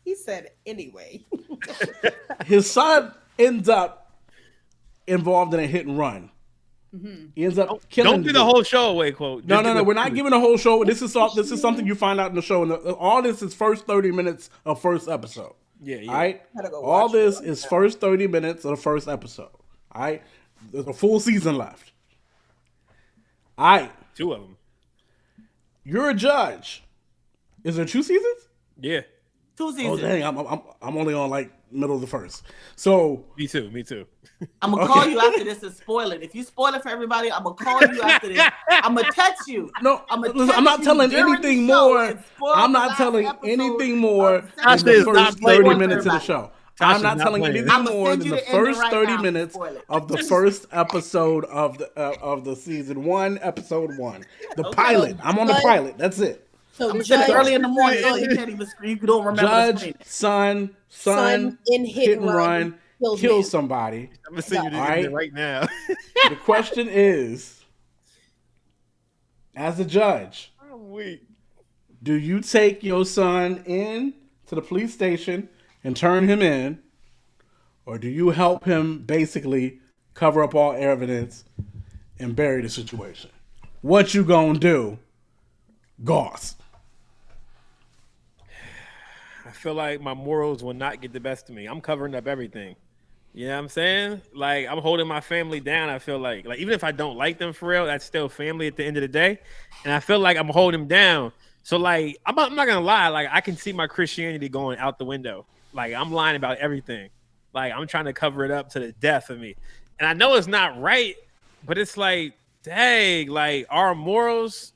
He said anyway. His son ends up involved in a hit and run. Mm-hmm. He ends up killing. Don't give the whole show away, quote. No. We're not giving the whole show. This is something you find out in the show. And all this is first 30 minutes of first episode. Yeah. All right. All this is first 30 minutes of the first episode. All right. There's a full season left. All right. 2 of them. You're a judge. Is there 2 seasons? Yeah. 2 seasons. Oh dang! I'm only on like middle of the first. So me too. I'm gonna call you after this and spoil it. If you spoil it for everybody, I'm gonna call you after this. I'm gonna text you. No, I'm not telling anything more. I'm not telling anything more than the first 30 minutes of the show. I'm not telling anything more than the first 30 minutes of the first episode of the season 1, episode 1. The pilot. I'm on the pilot. That's it. So I'm sure early in the morning. Oh, you can't even scream. You don't remember. Judge, son in hit and run, kills somebody. I'm gonna send you the right now. The question is, as a judge, do you take your son in to the police station and turn him in, or do you help him basically cover up all evidence and bury the situation? What you gonna do, Goss? I feel like my morals will not get the best of me. I'm covering up everything. You know what I'm saying? Like, I'm holding my family down. I feel like even if I don't like them for real, that's still family at the end of the day. And I feel like I'm holding them down. So, like, I'm not going to lie. Like, I can see my Christianity going out the window. Like, I'm lying about everything. Like, I'm trying to cover it up to the death of me. And I know it's not right, but it's like, dang, like, our morals,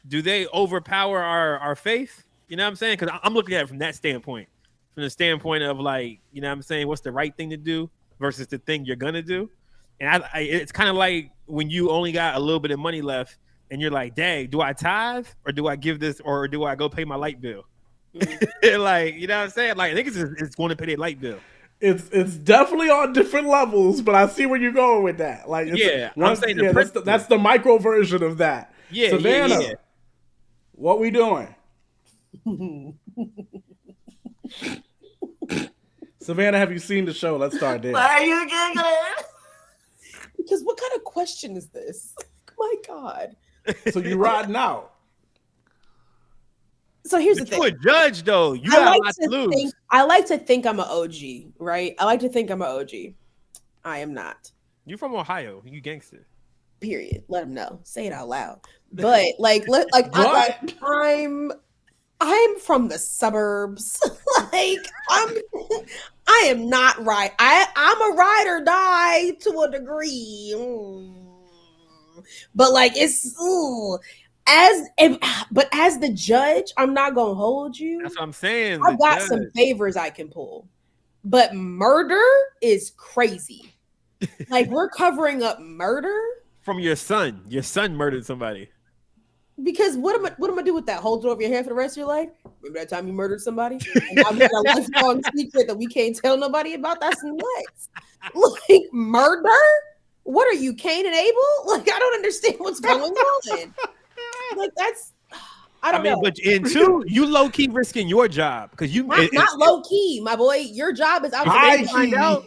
do they overpower our faith? You know what I'm saying? Because I'm looking at it from that standpoint. From the standpoint of, like, you know what I'm saying, what's the right thing to do versus the thing you're going to do. And it's kind of like when you only got a little bit of money left and you're like, dang, do I tithe or do I give this or do I go pay my light bill? Like, you know what I'm saying? Like, I think it's going to pay their light bill. It's definitely on different levels, but I see where you're going with that. Like, I'm saying that's the micro version of that. Yeah, Savannah, what we doing? Savannah, have you seen the show? Let's start there. Why are you giggling? Because what kind of question is this? My God. So you're riding out. So here's the thing. You're a judge, though. You got a lot to lose. I like to think I'm an OG, right? I like to think I'm an OG. I am not. You from Ohio. You gangster. Period. Let them know. Say it out loud. But I'm from the suburbs. Like I am not right. I'm a ride or die to a degree. But like as the judge, I'm not gonna hold you. That's what I'm saying. I've got some favors I can pull. But murder is crazy. Like we're covering up murder from your son. Your son murdered somebody. Because what am I gonna do with that? Hold it over your head for the rest of your life? Remember that time you murdered somebody? And now we got a lifelong secret that we can't tell nobody about? That's nuts. Like murder? What are you, Cain and Abel? Like I don't understand what's going on. Like that's I don't know. But in two, you low key risking your job because you not low key, my boy. Your job is out to find out.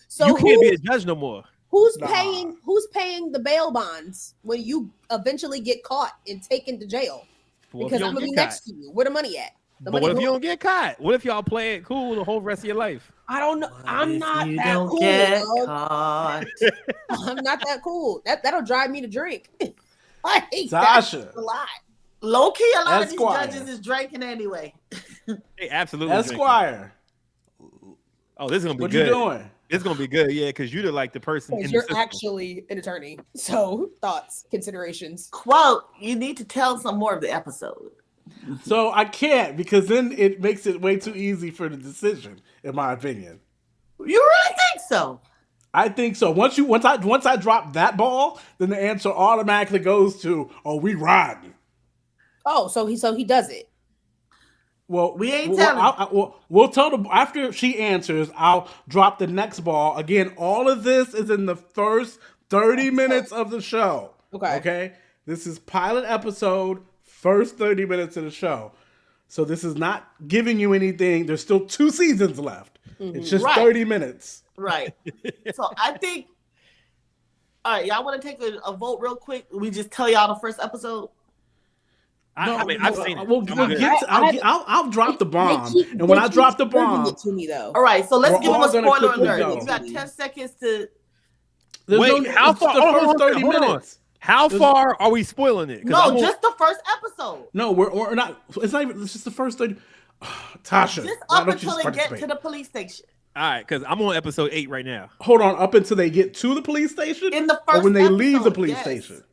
So you can't be a judge no more. Who's paying the bail bonds when you eventually get caught and taken to jail? Because I'm gonna be next to you. Where the money at? But what if you don't get caught? What if y'all play it cool the whole rest of your life? I don't know. I'm not you that don't cool. get dog. caught. I'm not that cool. That'll drive me to drink. I hate Tasha. that a lot. Low key, a lot Esquire. of these judges is drinking anyway. Hey, absolutely. Esquire. Oh, this is gonna be What good. you doing? It's gonna be good, yeah, because you're like the person. Because In you're the system. actually an attorney. So thoughts, considerations. Quote, you need to tell some more of the episode. So I can't because then it makes it way too easy for the decision, in my opinion. You really think so? I think so. Once I drop that ball, then the answer automatically goes to, "Oh, we riding." Oh, so he does it. Well, We ain't telling. We'll tell them after she answers. I'll drop the next ball. Again, all of this is in the first 30 minutes of the show. Okay. This is pilot episode, first 30 minutes of the show. So this is not giving you anything. There's still 2 seasons left. It's just 30 minutes. Right. So I think. All right, y'all want to take a vote real quick? We just tell y'all the first episode. I mean, I've seen it. I'll drop the bomb, and when I drop the bomb, it to me though. All right, so let's give them a spoiler alert. go. You got 10 seckons to. Wait, how far? The first 30 minutes. How far are we spoiling it? No, just the first episode. No, we're not. It's not even. It's just the first 30. Tasha, Just why up don't you until just they get participate? to the police station. All right, because I'm on episode 8 right now. Hold on, up until they get to the police station, In the or first when they leave the episode, police yes. station.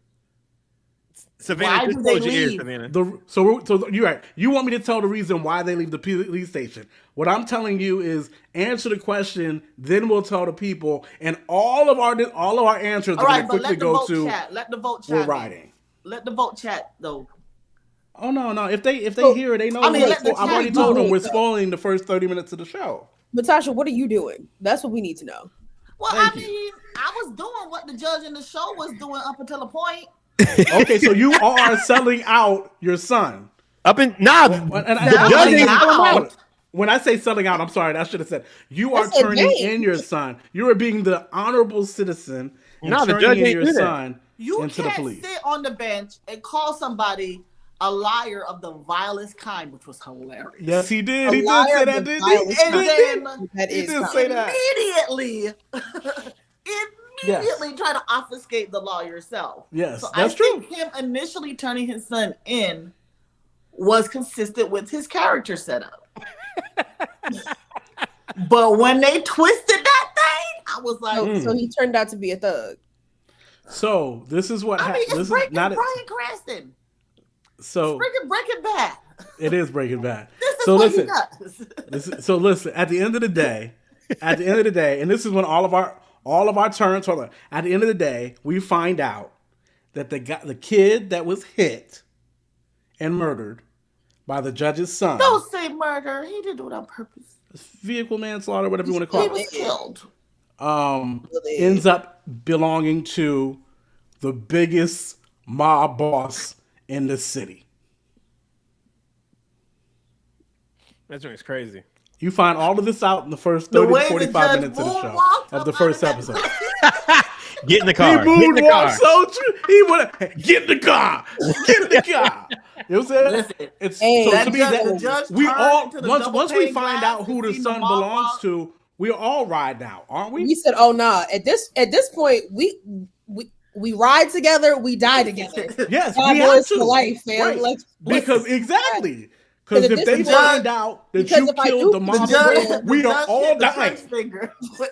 Savannah, Why just do they close your ears, leave? Savannah. So you're right. You want me to tell the reason why they leave the police station? What I'm telling you is answer the question, then we'll tell the people, and all of our answers All are right, going but to quickly let the go vote to chat. Let the vote chat. we're in. riding. Let the vote chat though. Oh no, if they hear it, they know. I mean, let the I've already chat told them know. we're spoiling the first 30 minutes of the show. Natasha, what are you doing? That's what we need to know. Well, Thank I you. mean, I was doing what the judge in the show was doing up until a point. Okay, so you are selling out your son. The Selling judge ain't out. selling him out. When I say selling out, I'm sorry, I should have said you are That's a turning name. in your son. You are being the honorable citizen and No, the turning judge in ain't your do that. son You into the can't police. sit on the bench and call somebody a liar of the vilest kind, which was hilarious. Yes, he did. A He did liar say of that, the didn't vilest he? And then That He is did something. say that. immediately try to obfuscate the law yourself. Yes, So that's I true. think him initially turning his son in was consistent with his character setup. But when they twisted that thing, I was like, So he turned out to be a thug. So this is what I mean, happened. it's This is Breaking not Bryan Cranston. so. Breaking Bad. It is Breaking Bad. This is So what listen, he does. so listen. At the end of the day, and this is when all of our turns. Hold on. At the end of the day, we find out that the kid that was hit and murdered by the judge's son, Don't say murder. He didn't do it on purpose. vehicle manslaughter, whatever you want to call He it, was killed. ends up belonging to the biggest mob boss in the city. That joint's crazy. You find all of this out in the first The 30 way to the 45 judge minutes of the show, moonwalked of the up first out of that episode. Get in the He car. Get in the car. moonwalked so true. He would get in the car. Get in the car. You know what I'm saying? Listen, It's Hey, so that to me judge- that the judge we turned all into the once we double-pane find glass out who and the seen son the mob belongs walk. to, we all ride now, aren't we? We said, "Oh nah." At this point, we ride together, we die together. Yes, Bad we have boys to. for life, fam. Right. Like, Because exactly. Because Because if at they this find point- out that because you if I do- killed the the mom, judge- we are all dying.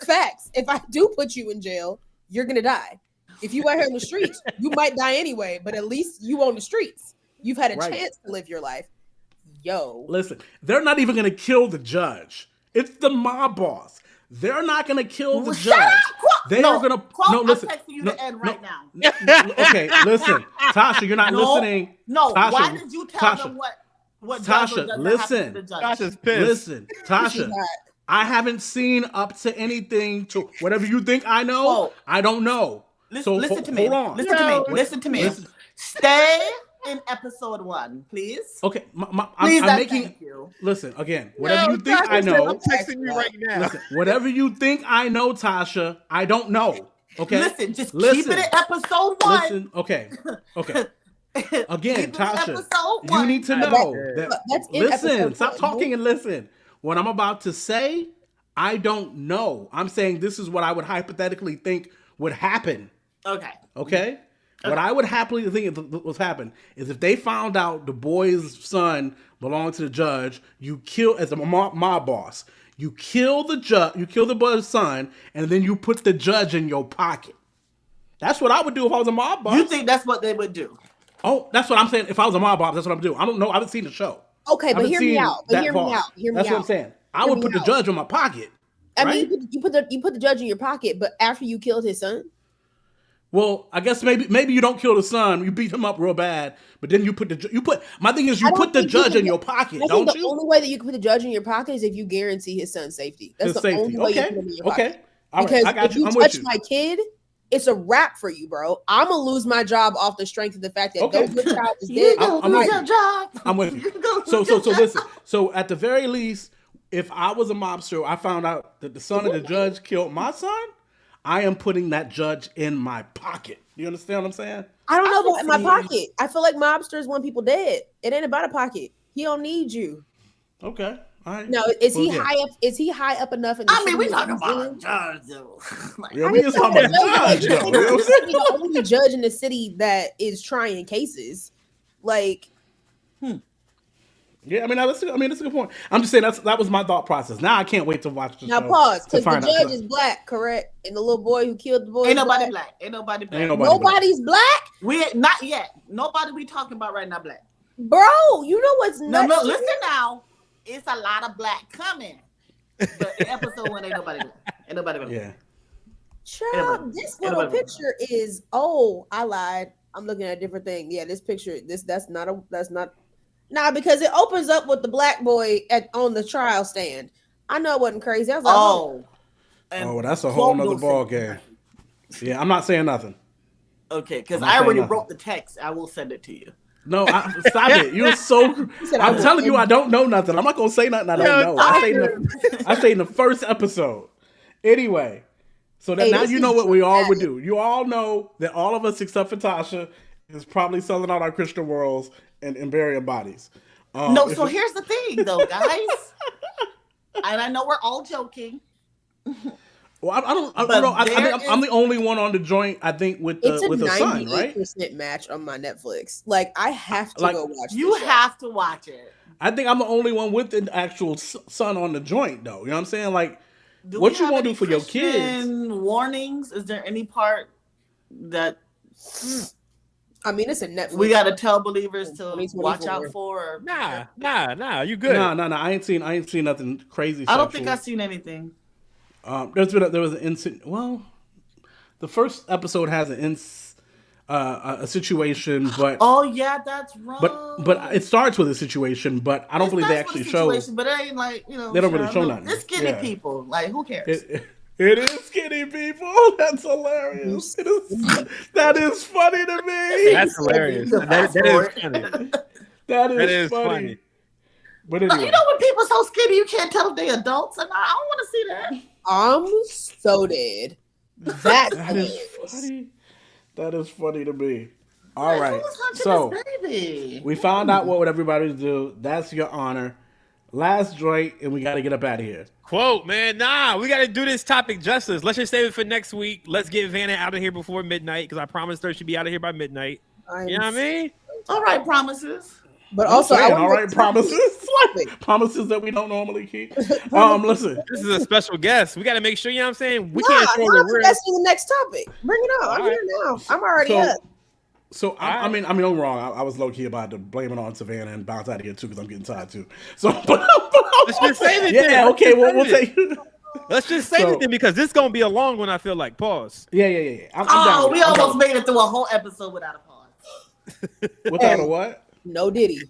facts. If I do put you in jail, you're gonna die. If you out here in the streets, you might die anyway. But at least you on the streets. You've had a Right. chance to live your life. Yo, Listen, they're not even going to kill the judge. It's the mob boss. They're not going to kill the Shut judge. up! They are going to. No, listen. I'm texting you No, the end no, right now. Okay, listen. Tasha, you're not No, listening. No, Tasha, why did you tell Tasha, them what judge Tasha, doesn't listen. happen to the judge? Tasha's pissed. Listen, Tasha, I haven't seen up to anything to whatever you think I know. Oh. I don't know. So Listen to me. hold on. Listen to me. Listen to me. Listen. Stay in episode 1, please. Okay, Please, I'm and making. thank you. Listen again. Whatever you think Tasha I said, know. I'm texting you right now. Listen, whatever you think I know, Tasha, I don't know. Okay. Listen, just keep it at episode 1. Listen. Okay. Again, Tasha, you need to know that. Listen, stop talking and listen. What I'm about to say, I don't know. I'm saying this is what I would hypothetically think would happen. Okay. What I would happily think was happen is if they found out the boy's son belonged to the judge, you kill as a mob boss. You kill the judge, you kill the boy's son, and then you put the judge in your pocket. That's what I would do if I was a mob boss. You think that's what they would do? Oh, that's what I'm saying. If I was a mob boss, that's what I'm doing. I don't know. I haven't seen the show. Okay, but hear me out. That's what I'm saying. I would put the judge in my pocket. I mean, you put the judge in your pocket, but after you killed his son. Well, I guess maybe you don't kill the son. You beat him up real bad, but then you put the judge in your pocket. I think the only way that you can put the judge in your pocket is if you guarantee his son's safety. That's the only way you can put him in your pocket. Because if you touch my kid, it's a wrap for you, bro. I'm gonna lose my job off the strength of the fact that no good child is dead. I'm with you. So listen. So at the very least, if I was a mobster, I found out that the son of the judge killed my son, I am putting that judge in my pocket. You understand what I'm saying? I don't know about in my pocket. I feel like mobsters want people dead. It ain't about a pocket. He don't need you. Okay. All right. No, is he high up? Is he high up enough? In the we talking about a judge though. We just talking about a judge though. The only judge in the city that is trying cases, like. Yeah, I mean, that's a good point. I'm just saying that was my thought process. Now I can't wait to watch the show. Now pause, because the judge is black, correct? And the little boy who killed the boy ain't nobody black. Ain't nobody black. Nobody's black. We not yet. Nobody we talking about right now black. Bro, you know what's nuts? No, listen now. It's a lot of black coming. But in episode 1 ain't nobody black. Ain't nobody black. Yeah. Child, this little picture is. Oh, I lied. I'm looking at a different thing. Yeah, this picture. That's not. Nah, because it opens up with the black boy on the trial stand. I know it wasn't crazy. I was like, that's a whole nother ball game. Yeah, I'm not saying nothing. Okay, because I already wrote the text. I will send it to you. No, stop it. You're so. I'm telling you, I don't know nothing. I'm not gonna say nothing I don't know. I say in the first episode. Anyway, so that now you know what we all would do. You all know that all of us except for Tasha is probably selling out our Christian worlds and burying bodies. So here's the thing, though, guys. And I know we're all joking. Well, I don't know. I'm the only one on the joint. I think with the son, right? It's a 98% match on my Netflix. Like I have to go watch. You have to watch it. I think I'm the only one with the actual son on the joint, though. You know what I'm saying? Like, what you want to do for your kids? Warnings? Is there any part that? I mean, it's a Netflix. We got to tell believers to watch out for. Nah. You good? Nah. I ain't seen nothing crazy. I don't think I've seen anything. There was an incident. Well, the first episode has a situation, but that's wrong. But it starts with a situation, but I don't believe they actually show. But it ain't like they don't really show nothing. It's skinny people. Like who cares? It is skinny people. That's hilarious. That is funny to me. That's hilarious. That is funny. That is funny. But anyway. You know when people so skinny you can't tell if they adults or not. I don't want to see that. I'm so dead. That is funny. That is funny to me. All right. So we found out what everybody do. That's your honor. Last joint, and we got to get up out of here. Quote, man. Nah, we got to do this topic justice. Let's just save it for next week. Let's get Vanna out of here before midnight because I promised her she'd be out of here by midnight. You know what I mean? All right, promises. But also, all right, promises. Promises that we don't normally keep. Listen, this is a special guest. We got to make sure. You know what I'm saying? We can't throw the real. That's the next topic. Bring it up. I'm here now. I'm already up. So I mean, I'm wrong. I was low key about to blame it on Savannah and bounce out of here too because I'm getting tired too. So let's just save it. Yeah, okay. We'll take. Let's just save it then because this is gonna be a long one. I feel like. Pause. Yeah. I'm we almost made it through a whole episode without a pause. Without a what? No Diddy.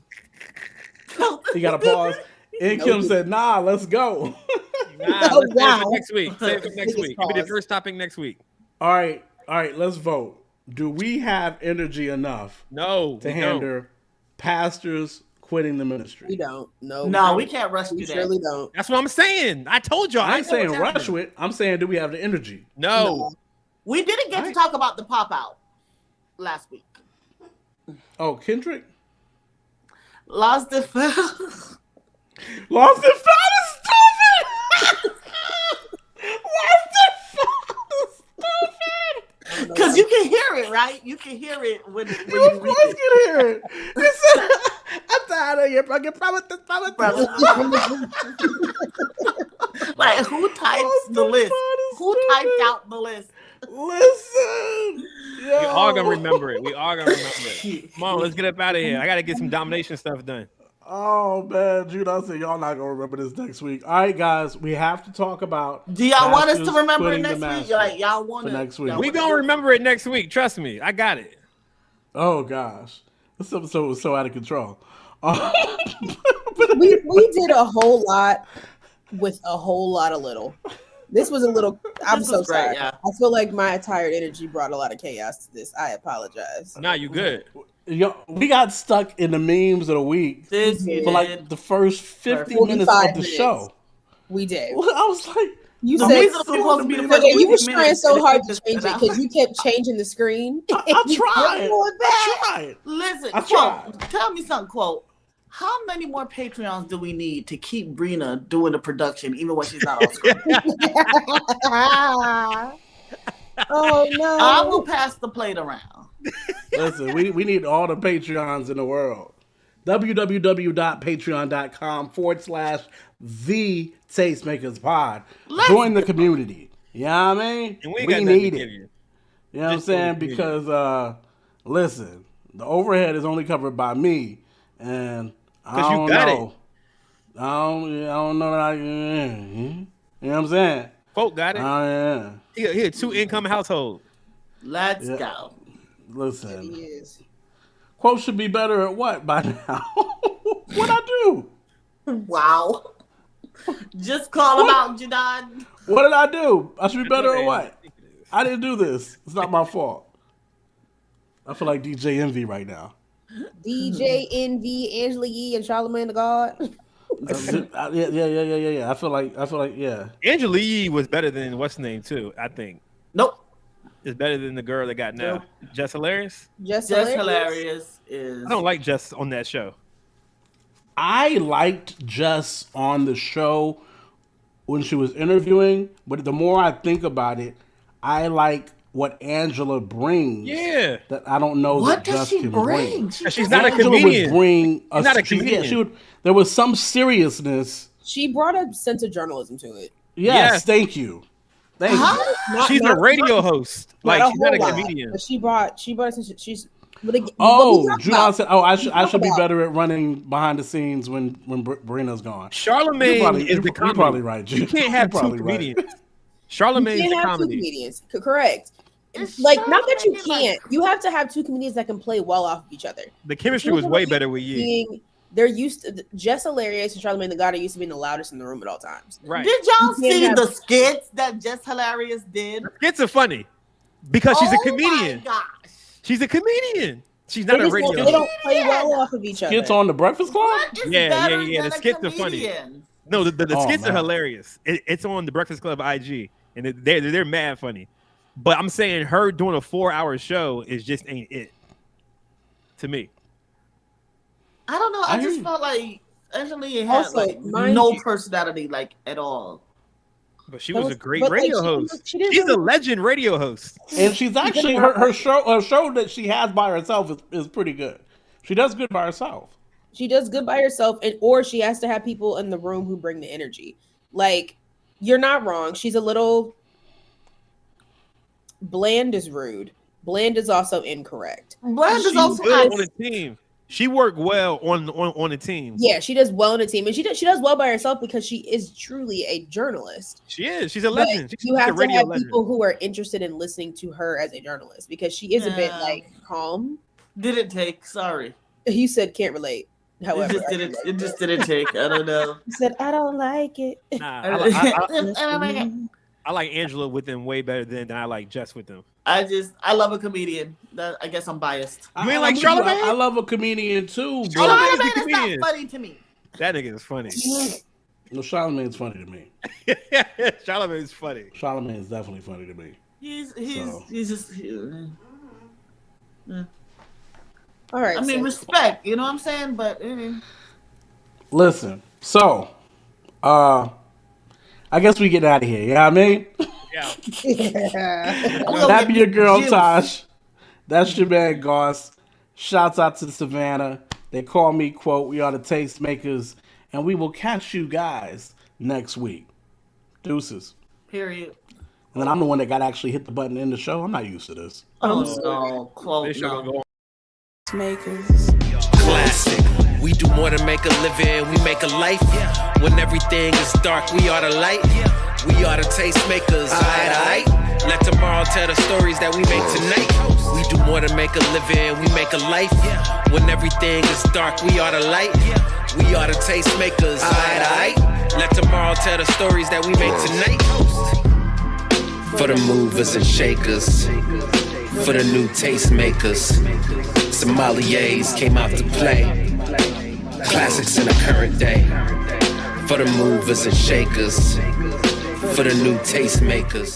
You got to pause. And Kim said, "Nah, let's go." Save it for next week. Save it for next week. Give me the first topic next week. All right. Let's vote. Do we have energy enough? To handle pastors quitting the ministry? We don't. No, we can't rush you. Surely don't. That's what I'm saying. I told y'all. I ain't saying rush it. I'm saying, do we have the energy? No. We didn't get to talk about the pop out last week. Oh, Kendrick? Lost and found. Lost and found is stupid. Lost and found is stupid. Because you can hear it, right? You can hear it when You you of read course it. can hear it. I'm tired of you, bro. Get promised this. Like, who types the list? Who typed out the list? Listen. We all gonna remember it. Come on, let's get up out of here. I gotta get some domination stuff done. Oh man, Jude, I said y'all not gonna remember this next week. All right, guys, we have to talk about. Do y'all want us to Masters remember it quitting the next week? Masters Like, y'all want for next week. We gonna remember it next week. Trust me, I got it. Oh gosh, this episode was so out of control. We did a whole lot with a whole lot of little. This was a little. I'm so sorry. Yeah. I feel like my tired energy brought a lot of chaos to this. I apologize. Nah, you good. Yo, we got stuck in the memes of the week for like the first 50 minutes of the show. We did. I was like, You The said reason it's supposed to be the first you were 50 trying minutes so and hard it to change it because you kept changing the screen. I tried. Listen, I quote, tell me something, quote. How many more Patreons do we need to keep Brina doing the production even when she's not on screen? Oh no! I will pass the plate around. Listen, we need all the Patreons in the world. www.patreon.com/the Tastemakers Pod. Join the community. You know what I mean? And we need it. You. You know what I'm saying? Because listen, the overhead is only covered by me, and I don't know. I don't know that you know what I'm saying? Folk got it. Yeah. He a 2-income household. Let's go. Listen. Quote should be better at what by now? What I do? Wow. Just call him out, Jadon. What did I do? I should be better at what? I didn't do this. It's not my fault. I feel like DJ Envy right now. DJ Envy, Angela Yee, and Charlamagne the God. Yeah. I feel like yeah. Angela Yee was better than what's name too. I think. Nope. It's better than the girl that got now. Jess Hilarious. Jess Hilarious is. I don't like Jess on that show. I liked Jess on the show when she was interviewing, but the more I think about it, I like what Angela brings. Yeah. That I don't know What that does Jess she can bring? She's not Angela a comedian. would bring a, She's not a she- comedian. yeah, she would. There was some seriousness. She brought a sense of journalism to it. Yes. Thank you. Thank you. She's a radio host. Like she's not a whole lot, comedian. but she brought a sense of, she's. But again, Julian said, I should be better at running behind the scenes when Brina's gone. Charlamagne is the comedy. You're probably right, You can't have two comedians. Charlamagne is the comedy. Two comedians. Correct. Like, not that you can't. You have to have two comedians that can play well off of each other. The chemistry was way better with you. They're used to Jess Hilarious and Charlamagne the God are used to being the loudest in the room at all times. Right. Did y'all see the skits that Jess Hilarious did? Skits are funny because she's a comedian. My gosh. She's a comedian. She's not a radio They host. don't play well off of each other. Skits on the Breakfast Club? Yeah. The skits are funny. No, the skits are hilarious. It's on the Breakfast Club IG, and they're mad funny. But I'm saying her doing a 4-hour show is just ain't it to me. I don't know. I just felt like Angela Yee had no personality, like at all. But she was a great radio host. She's a legend radio host, and she's actually her show that she has by herself is pretty good. She does good by herself. She does good by herself, or she has to have people in the room who bring the energy. Like, you're not wrong. She's a little bland is rude. Bland is also incorrect. Bland is also on a team. She worked well on a team. Yeah, she does well on a team, and she does well by herself because she is truly a journalist. She is. She's a legend. You have to have people who are interested in listening to her as a journalist because she is a bit like calm. Didn't take. Sorry. You said can't relate. However, it just didn't take. I don't know. He said I don't like it. I like Angela with them way better than I like Jess with them. I love a comedian. I guess I'm biased. You ain't like Charlamagne? I love a comedian too. Charlamagne is not funny to me. That nigga is funny. No, Charlamagne's funny to me. Charlamagne is funny. Charlamagne is definitely funny to me. He's just. All right. I mean, respect. You know what I'm saying? But listen. So, I guess we get out of here. You know what I mean? Yeah. That be your girl, Tosh. That's your man, Goss. Shouts out to Savannah. They call me, quote, we are the Tastemakers, and we will catch you guys next week. Deuces. Period. And then I'm the one that got to actually hit the button in the show. I'm not used to this. Oh, no. Quote, no. Makers. Classic. We do more than make a living, we make a life. When everything is dark, we are the light. We are the Tastemakers, aight. Let tomorrow tell the stories that we make tonight. We do more than make a living, we make a life. When everything is dark, we are the light. We are the Tastemakers, aight. Let tomorrow tell the stories that we make tonight. For the movers and shakers, for the new Tastemakers, sommeliers came out to play. Classics in the current day. For the movers and shakers, for the new Tastemakers.